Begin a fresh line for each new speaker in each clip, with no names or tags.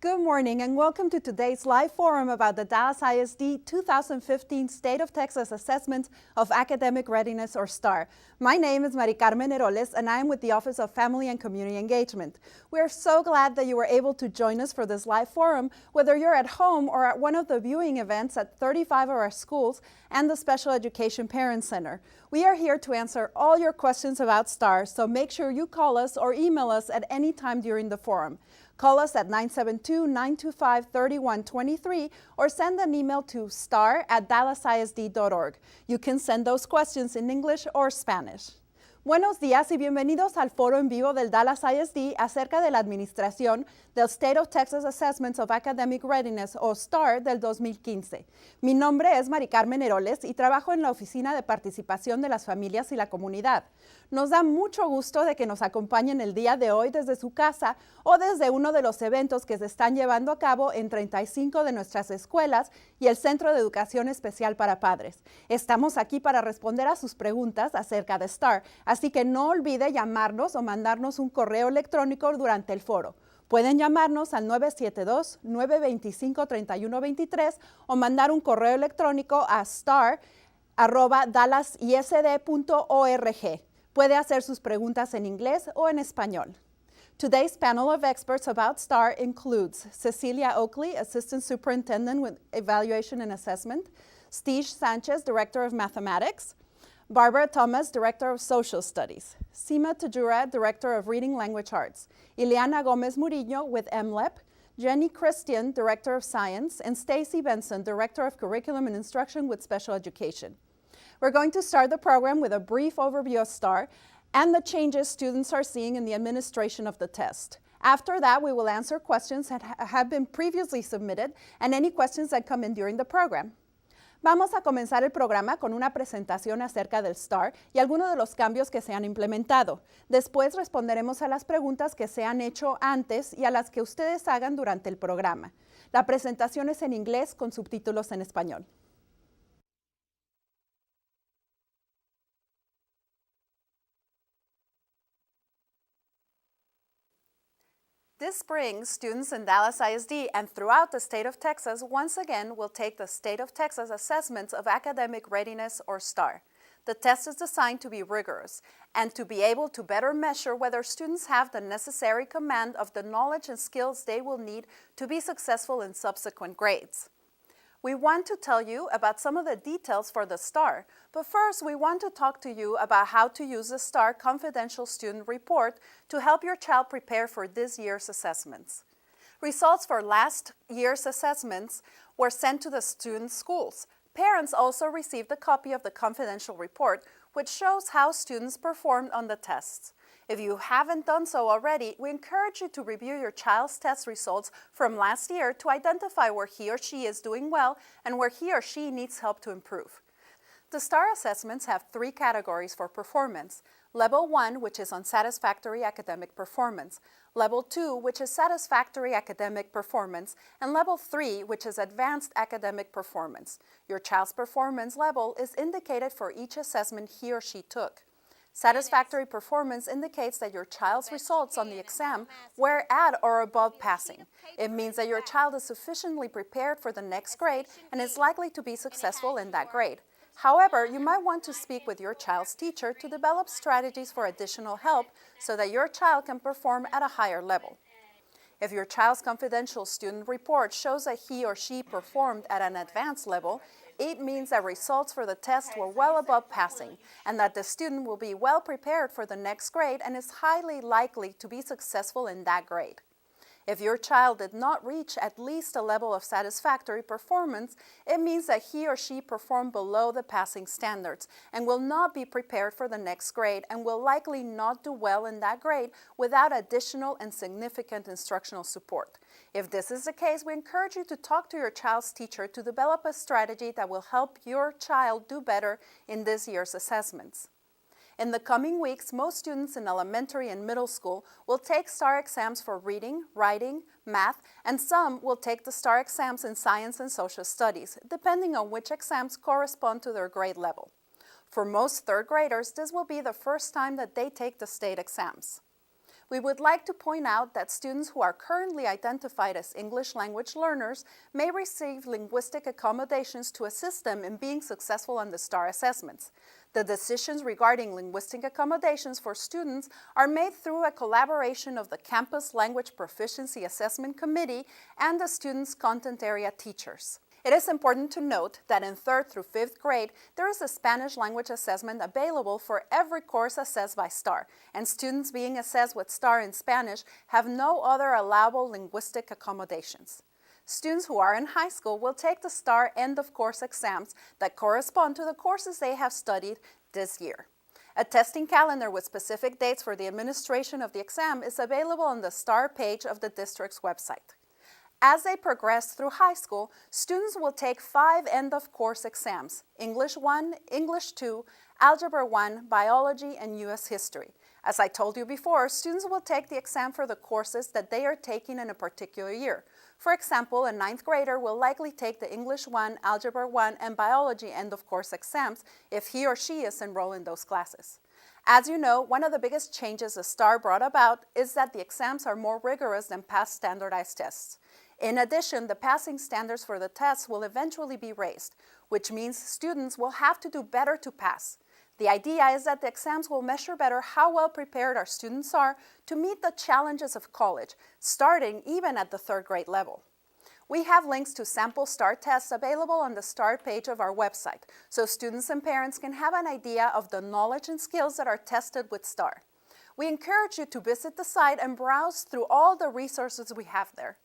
Good morning and welcome to today's live forum about the Dallas ISD 2015 State of Texas Assessment of Academic Readiness, or STAAR. My name is Mari Carmen Heroles and I am with the Office of Family and Community Engagement. We are so glad that you were able to join us for this live forum, whether you're at home or at one of the viewing events at 35 of our schools and the Special Education Parent Center. We are here to answer all your questions about STAAR, so make sure you call us or email us at any time during the forum. Call us at 972-925-3123 or send an email to star@dallasisd.org. You can send those questions in English or Spanish. Buenos días y bienvenidos al foro en vivo del Dallas ISD acerca de la administración del State of Texas Assessments of Academic Readiness, o STAAR, del 2015. Mi nombre es Mari Carmen Heroles y trabajo en la Oficina de Participación de las Familias y la Comunidad. Nos da mucho gusto de que nos acompañen el día de hoy desde su casa o desde uno de los eventos que se están llevando a cabo en 35 de nuestras escuelas y el Centro de Educación Especial para Padres. Estamos aquí para responder a sus preguntas acerca de STAAR, así que no olvide llamarnos o mandarnos un correo electrónico durante el foro. Pueden llamarnos al 972-925-3123 o mandar un correo electrónico a star@dallasisd.org. Puede hacer sus preguntas en inglés o en español. Today's panel of experts about STAAR includes Cecilia Oakley, Assistant Superintendent with Evaluation and Assessment, Steve Sanchez, Director of Mathematics, Barbara Thomas, Director of Social Studies, Seema Tajura, Director of Reading Language Arts, Ileana Gomez Murillo with MLEP, Jenny Christian, Director of Science, and Stacy Benson, Director of Curriculum and Instruction with Special Education. We're going to start the program with a brief overview of STAAR and the changes students are seeing in the administration of the test. After that, we will answer questions that have been previously submitted and any questions that come in during the program. Vamos a comenzar el programa con una presentación acerca del STAAR y algunos de los cambios que se han implementado. Después responderemos a las preguntas que se han hecho antes y a las que ustedes hagan durante el programa. La presentación es en inglés con subtítulos en español. This spring, students in Dallas ISD and throughout the state of Texas once again will take the State of Texas Assessments of Academic Readiness, or STAAR. The test is designed to be rigorous and to be able to better measure whether students have the necessary command of the knowledge and skills they will need to be successful in subsequent grades. We want to tell you about some of the details for the STAAR, but first we want to talk to you about how to use the STAAR Confidential Student Report to help your child prepare for this year's assessments. Results for last year's assessments were sent to the students' schools. Parents also received a copy of the confidential report, which shows how students performed on the tests. If you haven't done so already, we encourage you to review your child's test results from last year to identify where he or she is doing well and where he or she needs help to improve. The STAAR assessments have 3 categories for performance: Level 1, which is on satisfactory academic performance; Level 2, which is satisfactory academic performance; and Level 3, which is advanced academic performance. Your child's performance level is indicated for each assessment he or she took. Satisfactory performance indicates that your child's results on the exam were at or above passing. It means that your child is sufficiently prepared for the next grade and is likely to be successful in that grade. However, you might want to speak with your child's teacher to develop strategies for additional help so that your child can perform at a higher level. If your child's confidential student report shows that he or she performed at an advanced level, it means that results for the test were well above passing and that the student will be well prepared for the next grade and is highly likely to be successful in that grade. If your child did not reach at least a level of satisfactory performance, it means that he or she performed below the passing standards and will not be prepared for the next grade and will likely not do well in that grade without additional and significant instructional support. If this is the case, we encourage you to talk to your child's teacher to develop a strategy that will help your child do better in this year's assessments. In the coming weeks, most students in elementary and middle school will take STAAR exams for reading, writing, math, and some will take the STAAR exams in science and social studies, depending on which exams correspond to their grade level. For most third graders, this will be the first time that they take the state exams. We would like to point out that students who are currently identified as English language learners may receive linguistic accommodations to assist them in being successful on the STAAR assessments. The decisions regarding linguistic accommodations for students are made through a collaboration of the Campus Language Proficiency Assessment Committee and the students' content area teachers. It is important to note that in 3rd through 5th grade, there is a Spanish language assessment available for every course assessed by STAAR, and students being assessed with STAAR in Spanish have no other allowable linguistic accommodations. Students who are in high school will take the STAAR end-of-course exams that correspond to the courses they have studied this year. A testing calendar with specific dates for the administration of the exam is available on the STAAR page of the district's website. As they progress through high school, students will take 5 end-of-course exams: English 1, English 2, Algebra 1, Biology, and U.S. History. As I told you before, students will take the exam for the courses that they are taking in a particular year. For example, a 9th grader will likely take the English 1, Algebra 1, and Biology end-of-course exams if he or she is enrolled in those classes. As you know, one of the biggest changes the STAAR brought about is that the exams are more rigorous than past standardized tests. In addition, the passing standards for the tests will eventually be raised, which means students will have to do better to pass. The idea is that the exams will measure better how well prepared our students are to meet the challenges of college, starting even at the 3rd grade level. We have links to sample STAAR tests available on the STAAR page of our website, so students and parents can have an idea of the knowledge and skills that are tested with STAAR. We encourage you to visit the site and browse through all the resources we have there.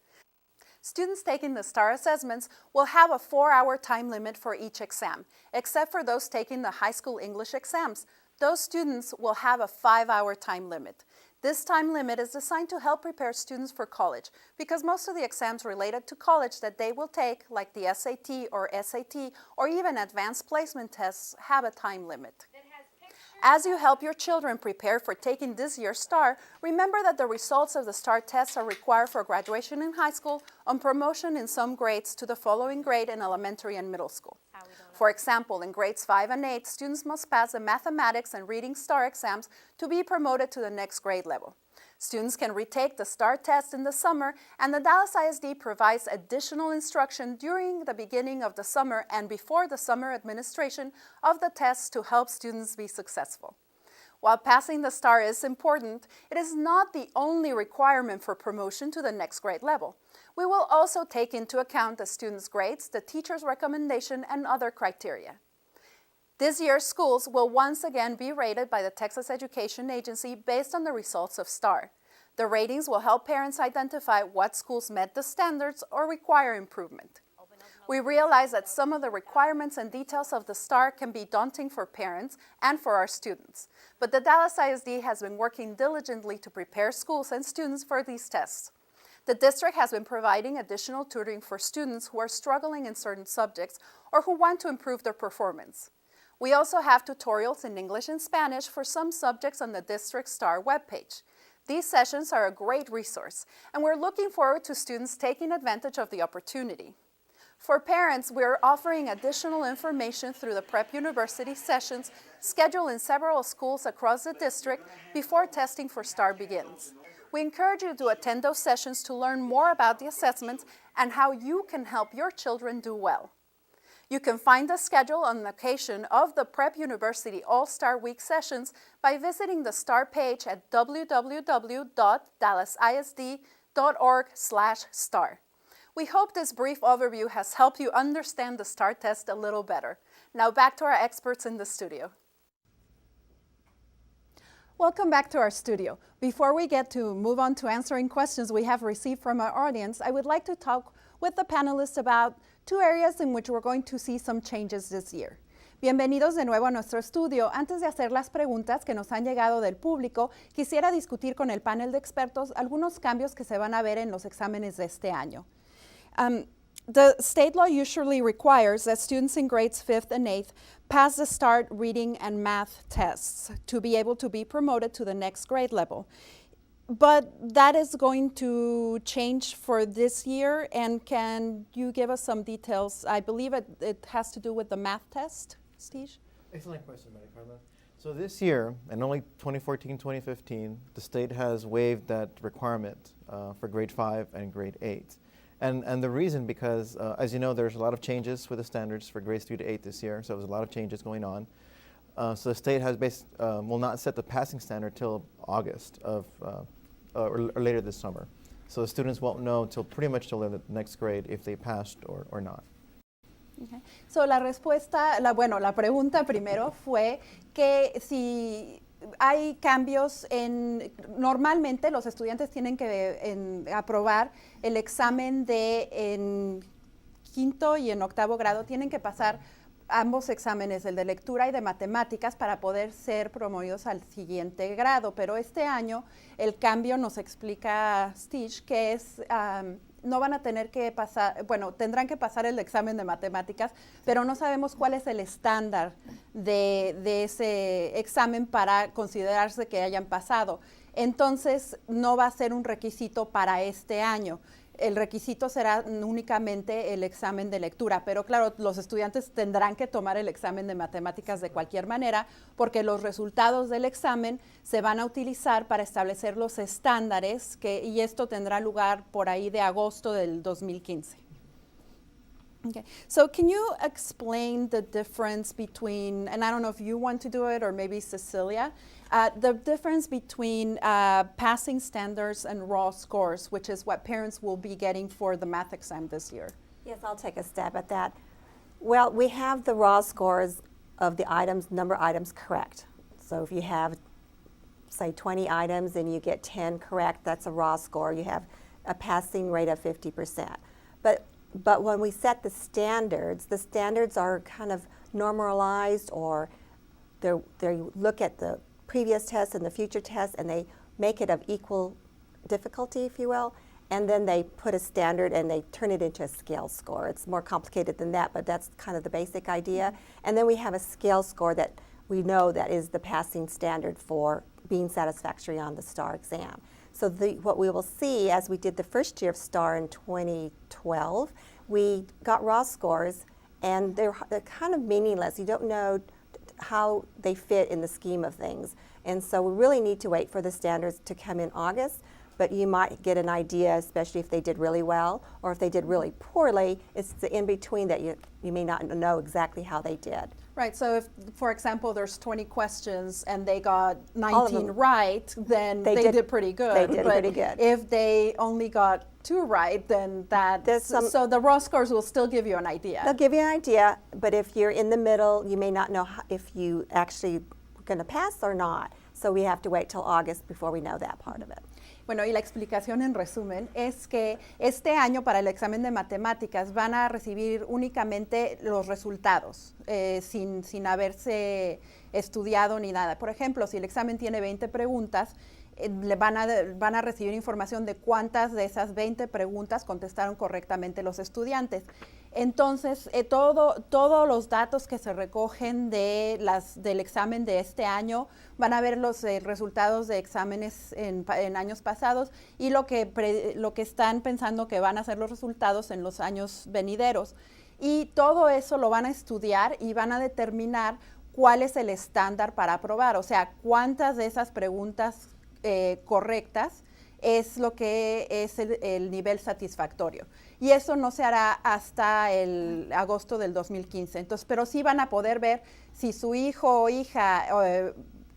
Students taking the STAAR assessments will have a 4-hour time limit for each exam, except for those taking the high school English exams. Those students will have a 5-hour time limit. This time limit is designed to help prepare students for college, because most of the exams related to college that they will take, like the SAT, or even advanced placement tests, have a time limit. As you help your children prepare for taking this year's STAAR, remember that the results of the STAAR tests are required for graduation in high school, on promotion in some grades to the following grade in elementary and middle school. For example, in grades 5 and 8, students must pass the mathematics and reading STAAR exams to be promoted to the next grade level. Students can retake the STAAR test in the summer, and the Dallas ISD provides additional instruction during the beginning of the summer and before the summer administration of the tests to help students be successful. While passing the STAAR is important, it is not the only requirement for promotion to the next grade level. We will also take into account the students' grades, the teacher's recommendation, and other criteria. This year's schools will once again be rated by the Texas Education Agency based on the results of STAAR. The ratings will help parents identify what schools met the standards or require improvement. We realize that some of the requirements and details of the STAAR can be daunting for parents and for our students, but the Dallas ISD has been working diligently to prepare schools and students for these tests. The district has been providing additional tutoring for students who are struggling in certain subjects or who want to improve their performance. We also have tutorials in English and Spanish for some subjects on the district STAAR webpage. These sessions are a great resource, and we're looking forward to students taking advantage of the opportunity. For parents, we're offering additional information through the Prep University sessions scheduled in several schools across the district before testing for STAAR begins. We encourage you to attend those sessions to learn more about the assessments and how you can help your children do well. You can find the schedule and location of the Prep University All-Star Week sessions by visiting the STAAR page at www.dallasisd.org/STAAR. We hope this brief overview has helped you understand the STAAR test a little better. Now back to our experts in the studio. Welcome back to our studio. Before we move on to answering questions we have received from our audience, I would like to talk with the panelists about 2 areas in which we're going to see some changes this year. Bienvenidos de nuevo a nuestro estudio. Antes de hacer las preguntas que nos han llegado del público, quisiera discutir con el panel de expertos algunos cambios que se van a ver en los exámenes de este año. The state law usually requires that students in grades 5th and 8th pass the STAAR reading and math tests to be able to be promoted to the next grade level. But that is going to change for this year, and can you give us some details? I believe it has to do with the math test, Steve?
Excellent question, Maria Carla. So this year, and only 2014-2015, the state has waived that requirement for grade 5 and grade 8. And the reason, because as you know, there's a lot of changes with the standards for grades 3 to 8 this year, so there's a lot of changes going on. So the state has will not set the passing standard till August of, or later this summer. So the students won't know till pretty much till the next grade if they passed or not.
Okay. So la respuesta, la pregunta primero fue que si hay cambios normalmente los estudiantes tienen que aprobar el examen en quinto y en octavo grado, tienen que pasar ambos exámenes, el de lectura y de matemáticas, para poder ser promovidos al siguiente grado. Pero este año el cambio, nos explica Stitch, que es no van a tener que pasar, tendrán que pasar el examen de matemáticas, pero no sabemos cuál es el estándar de ese examen para considerarse que hayan pasado. Entonces, no va a ser un requisito para este año. El requisito será únicamente el examen de lectura, pero claro, los estudiantes tendrán que tomar el examen de matemáticas de cualquier manera, porque los resultados del examen se van a utilizar para establecer los estándares, y esto tendrá lugar por ahí de agosto del 2015. Okay, so can you explain the difference between, and I don't know if you want to do it or maybe Cecilia, the difference between passing standards and raw scores, which is what parents will be getting for the math exam this year?
Yes, I'll take a stab at that. Well, we have the raw scores of the number of items correct. So if you have, say, 20 items and you get 10 correct, that's a raw score. You have a passing rate of 50%. But when we set the standards are kind of normalized, or they look at the previous tests and the future tests, and they make it of equal difficulty, if you will, and then they put a standard and they turn it into a scale score. It's more complicated than that, but that's kind of the basic idea. And then we have a scale score that we know that is the passing standard for being satisfactory on the STAAR exam. So what we will see, as we did the first year of STAAR in 2012, we got raw scores, and they're kind of meaningless. You don't know how they fit in the scheme of things. And so we really need to wait for the standards to come in August, but you might get an idea, especially if they did really well, or if they did really poorly. It's the in-between that you may not know exactly how they did.
Right, so if, for example, there's 20 questions and they got 19 right, then they did pretty good.
They did pretty good.
If they only got 2 right, then so the raw scores will still give you an idea.
They'll give you an idea, but if you're in the middle, you may not know if you actually are going to pass or not. So we have to wait till August before we know that part of it.
Bueno, y la explicación en resumen es que este año para el examen de matemáticas van a recibir únicamente los resultados, sin haberse estudiado ni nada. Por ejemplo, si el examen tiene 20 preguntas, van a recibir información de cuántas de esas 20 preguntas contestaron correctamente los estudiantes. Entonces, todos los datos que se recogen del examen de este año, van a ver los resultados de exámenes en años pasados y lo que están pensando que van a ser los resultados en los años venideros. Y todo eso lo van a estudiar y van a determinar cuál es el estándar para aprobar, o sea, cuántas de esas preguntas correctas es lo que es el nivel satisfactorio. Y eso no se hará hasta el agosto del 2015. Entonces, pero sí van a poder ver si su hijo o hija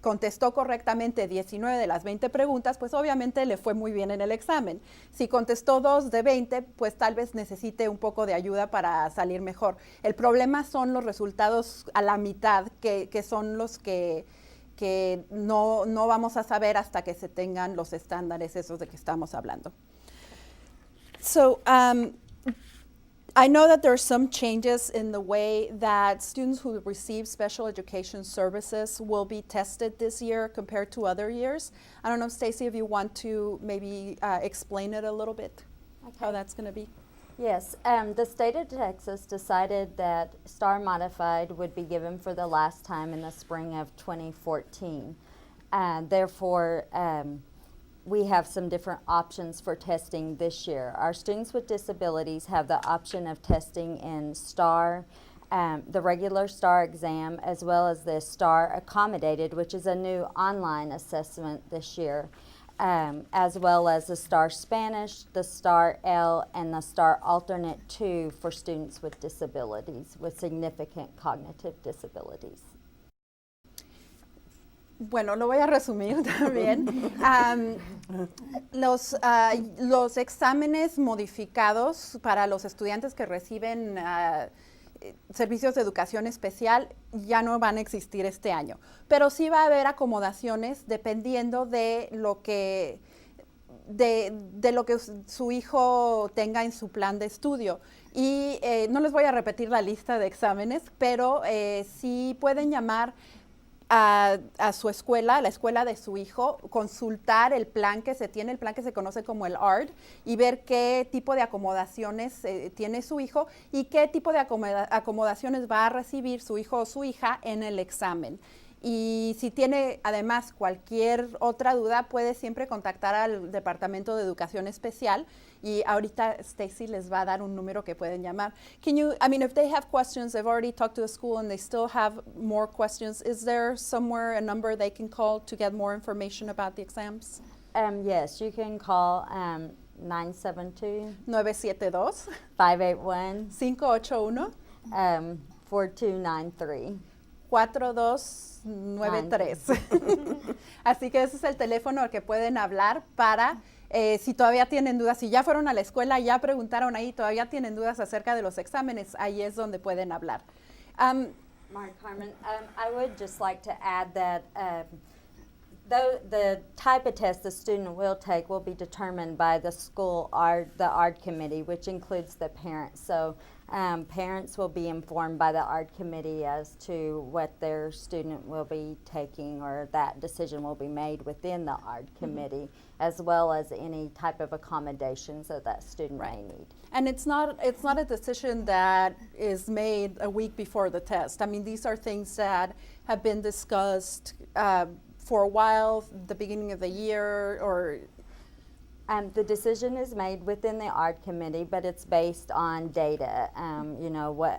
contestó correctamente 19 de las 20 preguntas, pues obviamente le fue muy bien en el examen. Si contestó 2 de 20, pues tal vez necesite un poco de ayuda para salir mejor. El problema son los resultados a la mitad, que son los que no vamos a saber hasta que se tengan los estándares esos de que estamos hablando. So, I know that there are some changes in the way that students who receive special education services will be tested this year compared to other years. I don't know, Stacy, if you want to maybe explain it a little bit, how that's going to be.
Yes, the state of Texas decided that STAAR Modified would be given for the last time in the spring of 2014. Therefore, we have some different options for testing this year. Our students with disabilities have the option of testing in STAAR the regular STAAR exam, as well as the STAAR Accommodated, which is a new online assessment this year, as well as the STAAR Spanish, the STAAR L, and the STAAR Alternate 2 for students with disabilities, with significant cognitive disabilities.
Bueno, lo voy a resumir también. Los exámenes modificados para los estudiantes que reciben servicios de educación especial ya no van a existir este año, pero sí va a haber acomodaciones dependiendo de lo que su hijo tenga en su plan de estudio. Y no les voy a repetir la lista de exámenes, pero sí pueden llamar a su escuela, a la escuela de su hijo, consultar el plan que se tiene, el plan que se conoce como el ARD, y ver qué tipo de acomodaciones tiene su hijo y qué tipo de acomodaciones va a recibir su hijo o su hija en el examen. Y si tiene además cualquier otra duda, puede siempre contactar al Departamento de Educación Especial, y ahorita Stacy les va a dar un número que pueden llamar. If they have questions, they've already talked to the school and they still have more questions, is there somewhere a number they can call to get more information about the exams?
Yes, you can call 972
972
581
581
4293.
4293. Así que ese es el teléfono al que pueden hablar para si todavía tienen dudas, si ya fueron a la escuela, ya preguntaron ahí, todavía tienen dudas acerca de los exámenes, ahí es donde pueden hablar.
Carmen, I would just like to add that though the type of test the student will take will be determined by the school the ARD committee, which includes the parents. So parents will be informed by the ARD committee as to what their student will be taking, or that decision will be made within the ARD committee, as well as any type of accommodations that that student may need.
And it's not a decision that is made a week before the test. I mean, these are things that have been discussed for a while, the beginning of the year, or
the decision is made within the ARD committee, but it's based on data.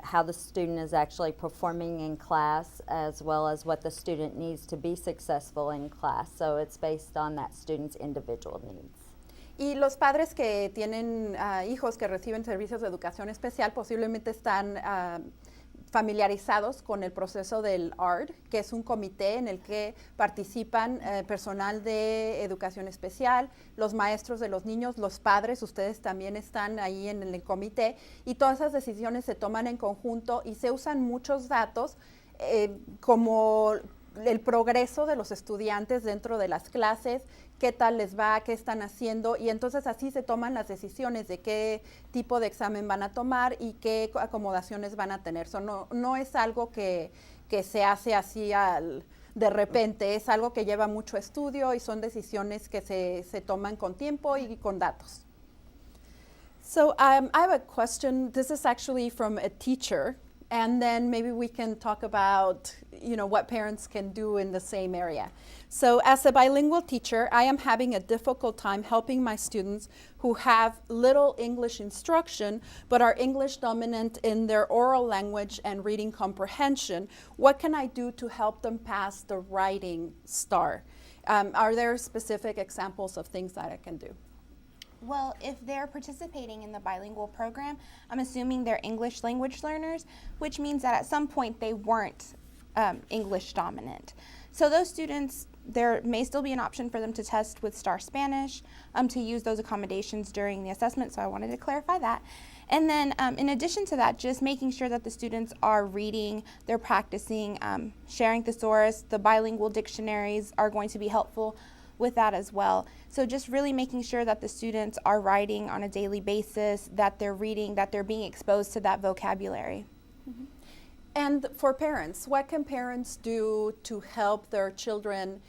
How the student is actually performing in class, as well as what the student needs to be successful in class. So it's based on that student's individual needs.
Y los padres que tienen hijos que reciben servicios de educación especial posiblemente están familiarizados con el proceso del ARD, que es un comité en el que participan personal de educación especial, los maestros de los niños, los padres, ustedes también están ahí en el comité, y todas esas decisiones se toman en conjunto y se usan muchos datos como el progreso de los estudiantes dentro de las clases, qué tal les va, qué están haciendo, y entonces así se toman las decisiones de qué tipo de examen van a tomar y qué acomodaciones van a tener. No es algo que se hace así de repente, es algo que lleva mucho estudio y son decisiones que se toman con tiempo y con datos. So I have a question. This is actually from a teacher, and then maybe we can talk about what parents can do in the same area. So as a bilingual teacher, I am having a difficult time helping my students who have little English instruction but are English dominant in their oral language and reading comprehension. What can I do to help them pass the writing STAAR? Are there specific examples of things that I can do?
Well, if they're participating in the bilingual program, I'm assuming they're English language learners, which means that at some point they weren't English dominant. So those students, there may still be an option for them to test with STAAR Spanish to use those accommodations during the assessment, so I wanted to clarify that. And then in addition to that, just making sure that the students are reading, they're practicing, sharing thesaurus, the bilingual dictionaries are going to be helpful with that as well. So just really making sure that the students are writing on a daily basis, that they're reading, that they're being exposed to that vocabulary.
Mm-hmm. And for parents, what can parents do to help their children?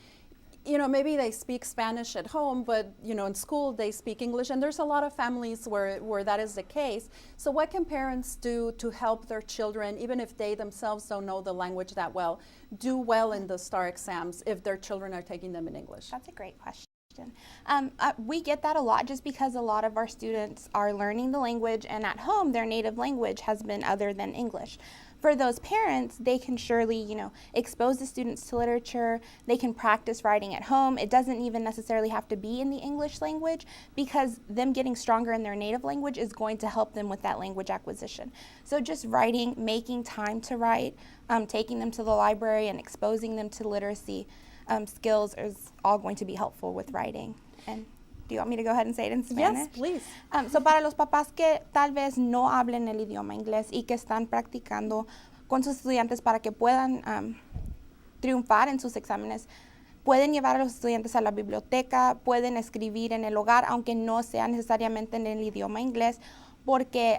Maybe they speak Spanish at home, but in school they speak English, and there's a lot of families where that is the case. So what can parents do to help their children, even if they themselves don't know the language that well, do well in the STAAR exams if their children are taking them in English?
That's a great question. We get that a lot just because a lot of our students are learning the language, and at home their native language has been other than English. for those parents, they can surely, expose the students to literature. They can practice writing at home. It doesn't even necessarily have to be in the English language, because them getting stronger in their native language is going to help them with that language acquisition. So just writing, making time to write, taking them to the library and exposing them to literacy skills is all going to be helpful with writing. And do you want me to go ahead and say it in Spanish?
Yes, please.
So para los papás que tal vez no hablen el idioma inglés y que están practicando con sus estudiantes para que puedan triunfar en sus exámenes, pueden llevar a los estudiantes a la biblioteca, pueden escribir en el hogar, aunque no sea necesariamente en el idioma inglés, porque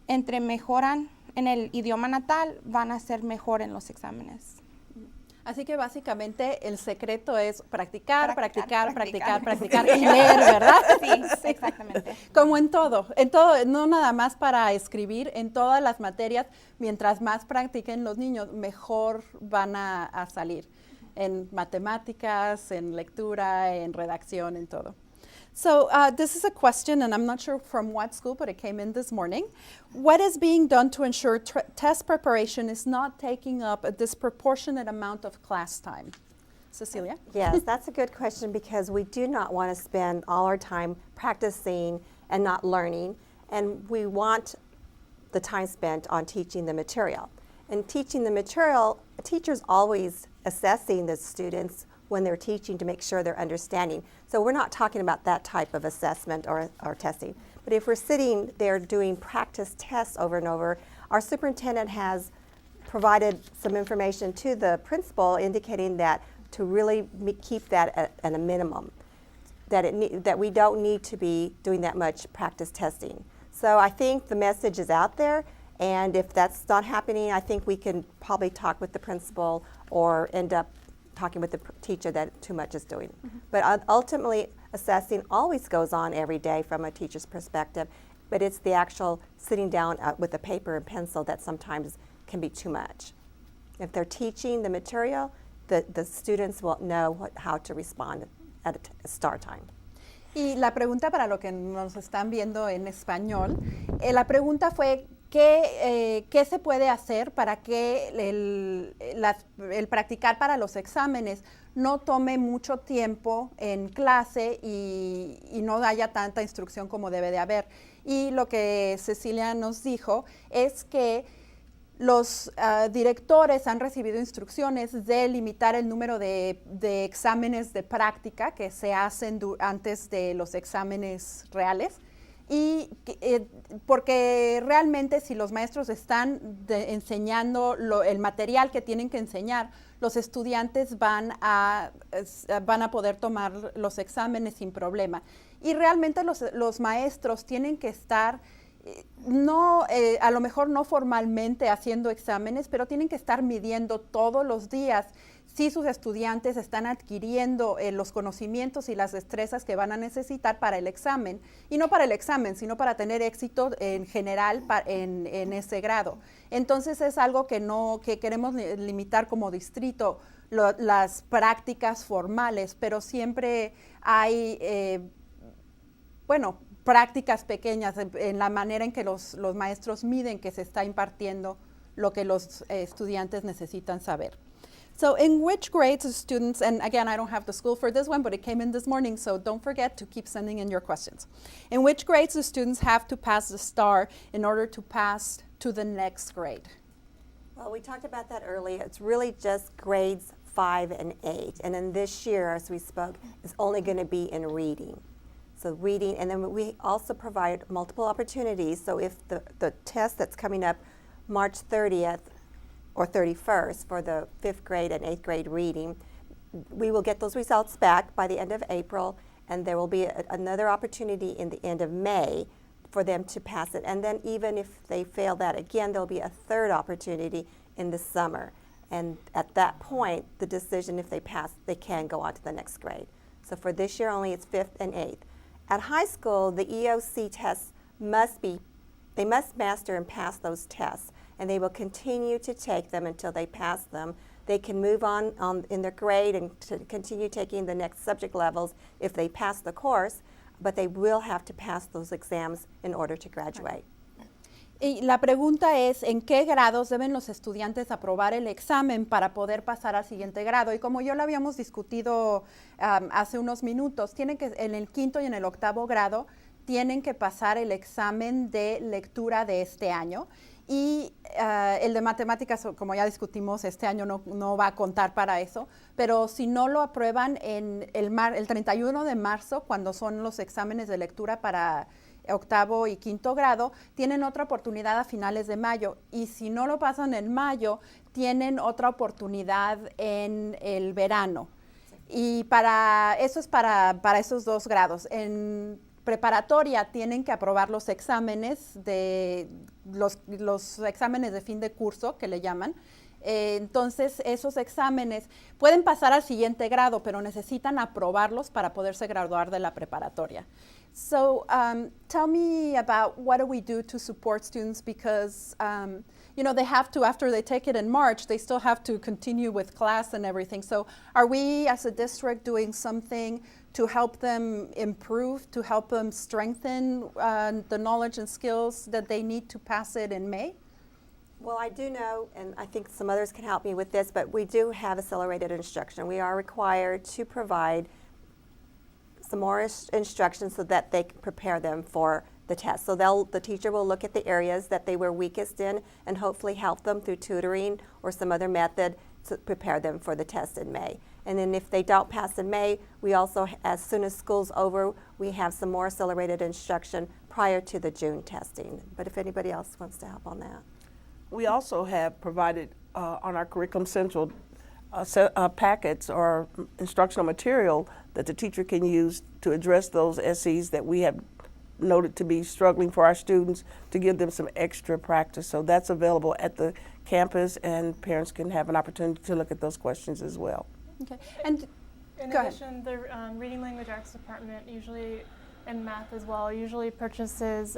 entre mejoran en el idioma natal, van a ser mejor en los exámenes.
Así que básicamente el secreto es practicar
Practicar.
y leer, ¿verdad?
Sí, exactamente.
Como en todo, no nada más para escribir, en todas las materias, mientras más practiquen los niños, mejor van a salir. En matemáticas, en lectura, en redacción, en todo. So this is a question, and I'm not sure from what school, but it came in this morning. What is being done to ensure test preparation is not taking up a disproportionate amount of class time? Cecilia?
Yes, that's a good question, because we do not want to spend all our time practicing and not learning, and we want the time spent on teaching the material. And teaching the material, a teacher's always assessing the students when they're teaching to make sure they're understanding. So we're not talking about that type of assessment or testing. But if we're sitting there doing practice tests over and over, our superintendent has provided some information to the principal indicating that to really keep that at a minimum, that we don't need to be doing that much practice testing. So I think the message is out there, and if that's not happening, I think we can probably talk with the principal or end up talking with the teacher that too much is doing. Mm-hmm. But ultimately, assessing always goes on every day from a teacher's perspective, but it's the actual sitting down with a paper and pencil that sometimes can be too much. If they're teaching the material, the students will know how to respond at a STAAR time.
Y la pregunta para lo que nos están viendo en español, la pregunta fue ¿qué se puede hacer para que el practicar para los exámenes no tome mucho tiempo en clase y no haya tanta instrucción como debe de haber? Y lo que Cecilia nos dijo es que los directores han recibido instrucciones de limitar el número de exámenes de práctica que se hacen antes de los exámenes reales. Y porque realmente si los maestros están enseñando el material que tienen que enseñar, los estudiantes van a poder tomar los exámenes sin problema. Y realmente los maestros tienen que estar, a lo mejor no formalmente haciendo exámenes, pero tienen que estar midiendo todos los días si sus estudiantes están adquiriendo los conocimientos y las destrezas que van a necesitar para el examen, y no para el examen, sino para tener éxito en general en ese grado. Entonces es algo que queremos limitar como distrito, las prácticas formales, pero siempre hay, prácticas pequeñas en la manera en que los maestros miden que se está impartiendo lo que los estudiantes necesitan saber. So in which grades do students, and again, I don't have the school for this one, but it came in this morning, so don't forget to keep sending in your questions. In which grades do students have to pass the STAAR in order to pass to the next grade?
Well, we talked about that earlier. It's really just grades 5 and 8. And then this year, as we spoke, is only going to be in reading. So reading, and then we also provide multiple opportunities. So if the test that's coming up March 30th, or 31st for the 5th grade and 8th grade reading, we will get those results back by the end of April, and there will be another opportunity in the end of May for them to pass it. And then even if they fail that again, there'll be a third opportunity in the summer. And at that point, the decision, if they pass, they can go on to the next grade. So for this year only, it's 5th and 8th. At high school, the EOC tests they must master and pass those tests, and they will continue to take them until they pass them. They can move on in their grade and to continue taking the next subject levels if they pass the course, but they will have to pass those exams in order to graduate.
Y la pregunta es, ¿en qué grados deben los estudiantes aprobar el examen para poder pasar al siguiente grado? Y como ya lo habíamos discutido hace unos minutos, tienen que, en el 5º y en el 8º grado, tienen que pasar el examen de lectura de este año. Y el de matemáticas, como ya discutimos, este año no va a contar para eso, pero si no lo aprueban en el 31 de marzo, cuando son los exámenes de lectura para 8º y 5º grado, tienen otra oportunidad a finales de mayo, y si no lo pasan en mayo, tienen otra oportunidad en el verano. Y eso es para esos 2 grados. En preparatoria tienen que aprobar los exámenes los exámenes de fin de curso, que le llaman. Entonces, esos exámenes pueden pasar al siguiente grado, pero necesitan aprobarlos para poderse graduar de la preparatoria. So, tell me about what do we do to support students, because you know, they have to, after they take it in March, they still have to continue with class and everything. So are we as a district doing something to help them improve, to help them strengthen the knowledge and skills that they need to pass it in May?
Well, I do know, and I think some others can help me with this, but we do have accelerated instruction. We are required to provide some more instruction so that they can prepare them for the test. So the teacher will look at the areas that they were weakest in and hopefully help them through tutoring or some other method to prepare them for the test in May. And then if they don't pass in May, we also, as soon as school's over, we have some more accelerated instruction prior to the June testing. But if anybody else wants to help on that.
We also have provided on our Curriculum Central packets or instructional material that the teacher can use to address those SEs that we have noted to be struggling for our students, to give them some extra practice. So that's available at the campus, and parents can have an opportunity to look at those questions as well.
Okay. And
in
go ahead.
addition, the Reading Language Arts Department usually, and math as well, usually purchases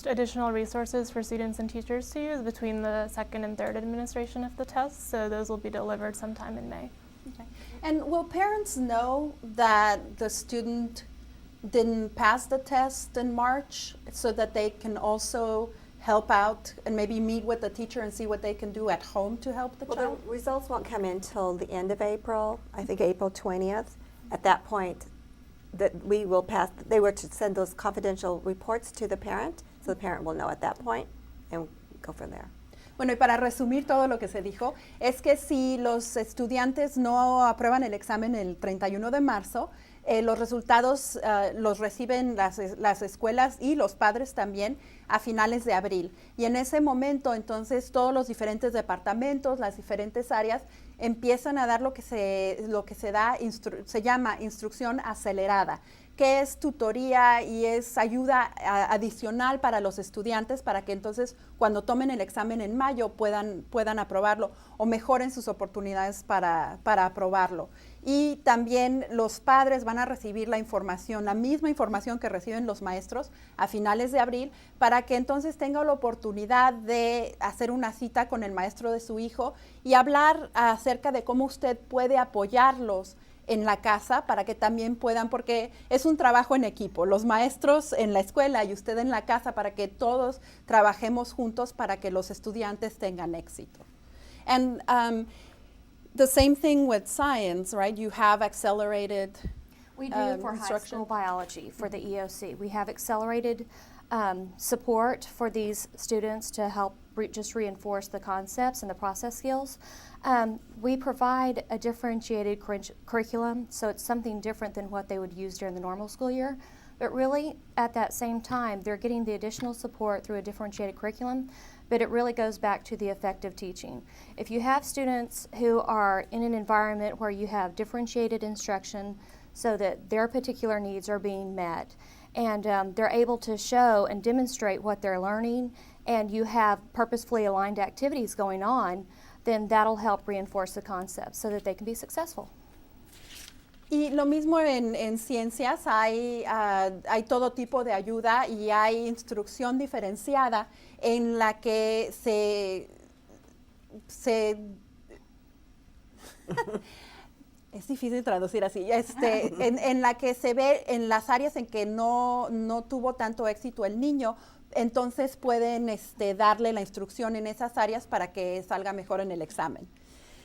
additional resources for students and teachers to use between the 2nd and 3rd administration of the test, so those will be delivered sometime in May.
Okay. And will parents know that the student didn't pass the test in March, so that they can also help out and maybe meet with the teacher and see what they can do at home to help the child?
The results won't come in until the end of April, I think April 20th. At that point, that we will pass, they were to send those confidential reports to the parent, so the parent will know at that point and go from there.
Bueno, y para resumir todo lo que se dijo, es que si los estudiantes no aprueban el examen el 31 de marzo, los resultados los reciben las escuelas y los padres también a finales de abril. Y en ese momento, entonces, todos los diferentes departamentos, las diferentes áreas, empiezan a dar lo que se llama instrucción acelerada, que es tutoría y es ayuda adicional para los estudiantes para que entonces cuando tomen el examen en mayo puedan aprobarlo o mejoren sus oportunidades para aprobarlo. Y también los padres van a recibir la misma información que reciben los maestros a finales de abril, para que entonces tenga la oportunidad de hacer una cita con el maestro de su hijo y hablar acerca de cómo usted puede apoyarlos en la casa para que también puedan, porque es un trabajo en equipo, los maestros en la escuela y usted en la casa, para que todos trabajemos juntos para que los estudiantes tengan éxito. And the same thing with science, right? You have accelerated
We do for high
instruction.
school biology for the EOC. We have accelerated support for these students to help just reinforce the concepts and the process skills. We provide a differentiated curriculum, so it's something different than what they would use during the normal school year. But really, at that same time, they're getting the additional support through a differentiated curriculum, but it really goes back to the effective teaching. If you have students who are in an environment where you have differentiated instruction so that their particular needs are being met, and they're able to show and demonstrate what they're learning, and you have purposefully aligned activities going on, then that'll help reinforce the concepts so that they can be successful.
Y lo mismo en ciencias, hay todo tipo de ayuda y hay instrucción diferenciada en la que Es difícil traducir así, en la que se ve en las áreas en que no tuvo tanto éxito el niño, entonces pueden darle la instrucción en esas áreas para que salga mejor en el examen.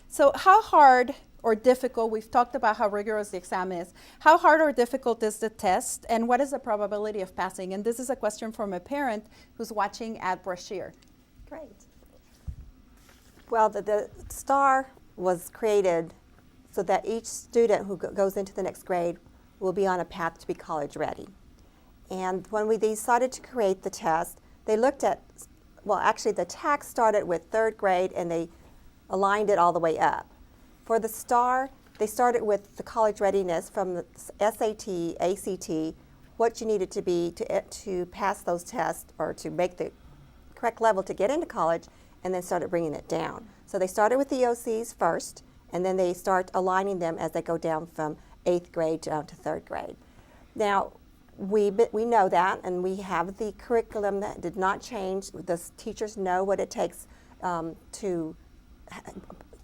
So how hard or difficult, we've talked about how rigorous the exam is, how hard or difficult is the test, and what is the probability of passing? And this is a question from a parent who's watching at Brashear.
Great. Well, the STAAR was created so that each student who goes into the next grade will be on a path to be college ready. And when we decided to create the test, they looked at, well, actually the TAC started with third grade and they aligned it all the way up. For the STAAR, they started with the college readiness from the SAT, ACT, what you needed to be to pass those tests or to make the correct level to get into college, and then started bringing it down. So they started with the OCs first, and then they start aligning them as they go down from 8th grade down to 3rd grade. Now, we know that, and we have the curriculum that did not change. The teachers know what it takes to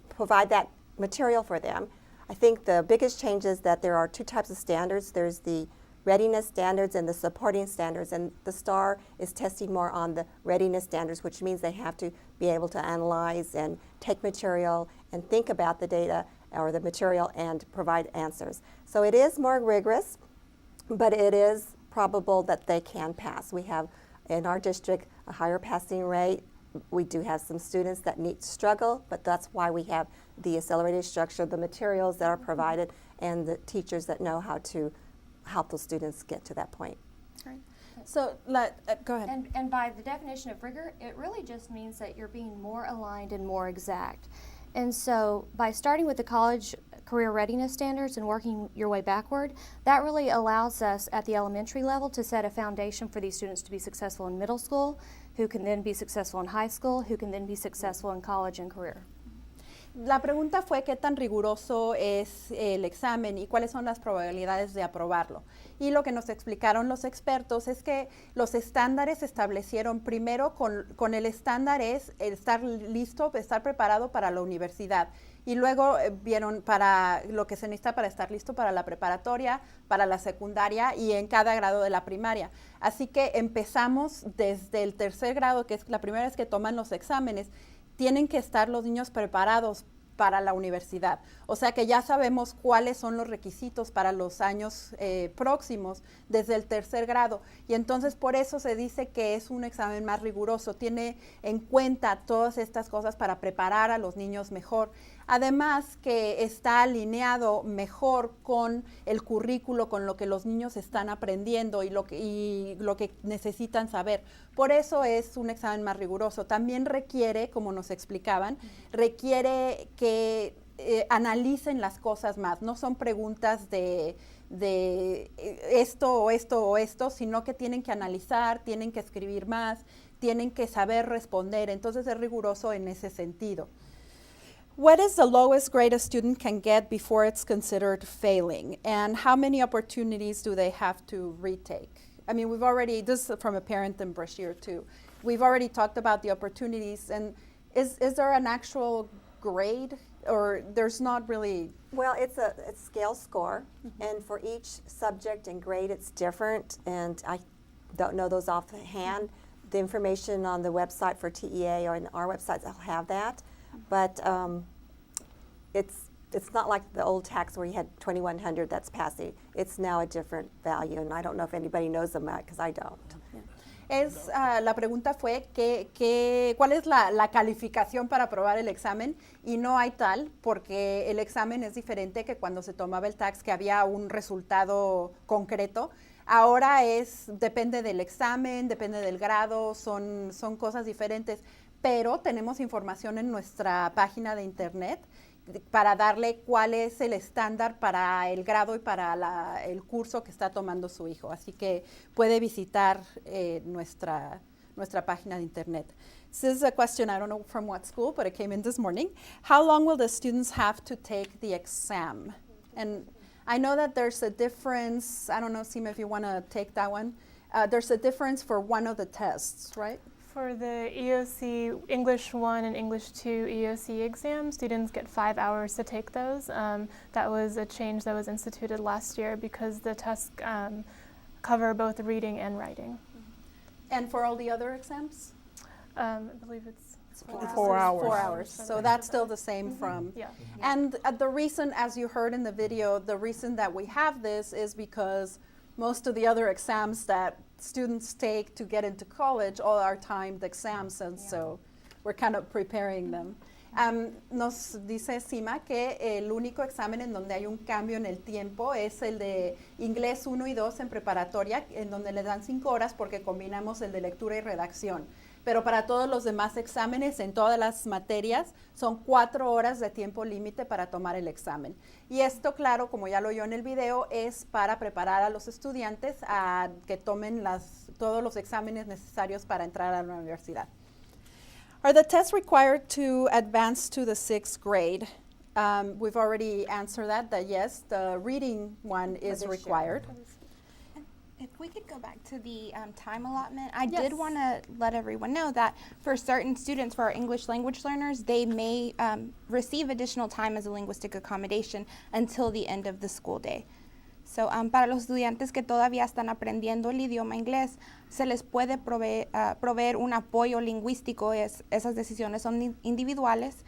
provide that material for them. I think the biggest change is that there are 2 types of standards. There's the readiness standards and the supporting standards, and the STAAR is testing more on the readiness standards, which means they have to be able to analyze and take material and think about the data or the material and provide answers. So it is more rigorous, but it is probable that they can pass. We have in our district a higher passing rate. We do have some students that struggle, but that's why we have the accelerated structure, the materials that are provided, and the teachers that know how to help those students get to that point.
Right. So go ahead.
And by the definition of rigor, it really just means that you're being more aligned and more exact. And so by starting with the college career readiness standards and working your way backward, that really allows us at the elementary level to set a foundation for these students to be successful in middle school, who can then be successful in high school, who can then be successful in college and career.
La pregunta fue qué tan riguroso es el examen y cuáles son las probabilidades de aprobarlo. Y lo que nos explicaron los expertos es que los estándares se establecieron primero con el estándar es estar listo, estar preparado para la universidad. Y luego vieron para lo que se necesita para estar listo para la preparatoria, para la secundaria y en cada grado de la primaria. Así que empezamos desde el 3er grado, que es la primera vez que toman los exámenes. Tienen que estar los niños preparados para la universidad. O sea que ya sabemos cuáles son los requisitos para los años próximos desde el 3er grado. Y entonces por eso se dice que es un examen más riguroso. Tiene en cuenta todas estas cosas para preparar a los niños mejor. Además que está alineado mejor con el currículo, con lo que los niños están aprendiendo y lo que necesitan saber. Por eso es un examen más riguroso. También requiere, como nos explicaban, requiere que analicen las cosas más. No son preguntas de esto o esto o esto, sino que tienen que analizar, tienen que escribir más, tienen que saber responder. Entonces es riguroso en ese sentido. What is the lowest grade a student can get before it's considered failing? And how many opportunities do they have to retake? I mean, this is from a parent in Brashear too. We've already talked about the opportunities, and is there an actual grade, or there's not really?
Well, it's scale score, and for each subject and grade it's different, and I don't know those off the hand. The information on the website for TEA or in our websites, I'll have that. But it's not like the old tax where you had 2,100 that's passing. It's now a different value, and I don't know if anybody knows them because I don't.
La pregunta fue ¿cuál es la calificación para aprobar el examen? Y no hay tal, porque el examen es diferente que cuando se tomaba el tax, que había un resultado concreto. Ahora depende del examen, depende del grado, son cosas diferentes. Pero tenemos información en nuestra página de internet para darle cuál es el estándar para el grado y para el curso que está tomando su hijo. Así que puede visitar nuestra página de internet. This is a question, I don't know from what school, but it came in this morning. How long will the students have to take the exam? And I know that there's a difference. I don't know, Sima, if you want to take that one. There's a difference for one of the tests, right?
For the EOC English 1 and English 2 EOC exams, students get 5 hours to take those. That was a change that was instituted last year because the tests cover both reading and writing.
And for all the other exams?
I believe it's
4 hours.
4 hours. So that's still the same from.
yeah.
And the reason, as you heard in the video, the reason that we have this is because most of the other exams that students take to get into college all are timed exams, and so we're kind of preparing them. Nos dice Sima que el único examen en donde hay un cambio en el tiempo es el de inglés 1 y 2 en preparatoria, en donde le dan 5 horas porque combinamos el de lectura y redacción. Pero para todos los demás exámenes, en todas las materias, son 4 horas de tiempo límite para tomar el examen. Y esto, claro, como ya lo oyó en el video, es para preparar a los estudiantes a que tomen todos los exámenes necesarios para entrar a la universidad. Are the tests required to advance to the 6th grade? We've already answered that yes, the reading one is
this year.
required.
If we could go back to the time allotment, I
Yes.
did want to let everyone know that for certain students, for our English language learners, they may receive additional time as a linguistic accommodation until the end of the school day. So, para los estudiantes que todavía están aprendiendo el idioma inglés, se les puede proveer un apoyo lingüístico. Esas decisiones son individuales,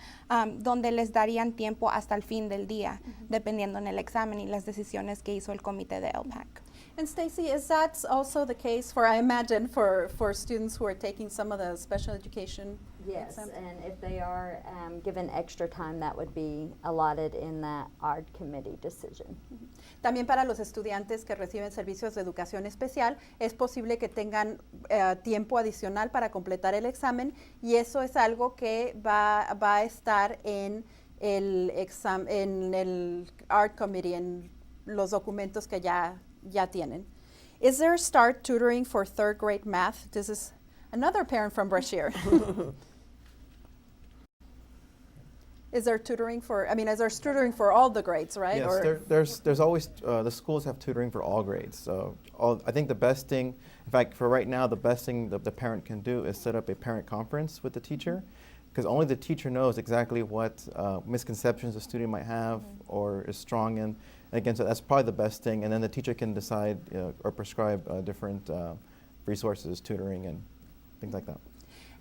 donde les darían tiempo hasta el fin del día, dependiendo en el examen y las decisiones que hizo el comité de LPAC.
And Stacy, is that also the case for, I imagine, for students who are taking some of the special education
Yes,
exams?
and if they are given extra time, that would be allotted in that ARD committee decision.
También para los estudiantes que reciben servicios de educación especial, es posible que tengan tiempo adicional para completar el examen, y eso es algo que va a estar en el ARD committee, en los documentos que ya tienen. Is there STAAR tutoring for 3rd grade math? This is another parent from Brashear. Is there tutoring for all the grades, right?
Yes, there's always, the schools have tutoring for all grades. So I think the best thing, in fact, for right now, the best thing that the parent can do is set up a parent conference with the teacher, because only the teacher knows exactly what misconceptions a student might have or is strong in. And again, so that's probably the best thing. And then the teacher can decide or prescribe different resources, tutoring, and things like that.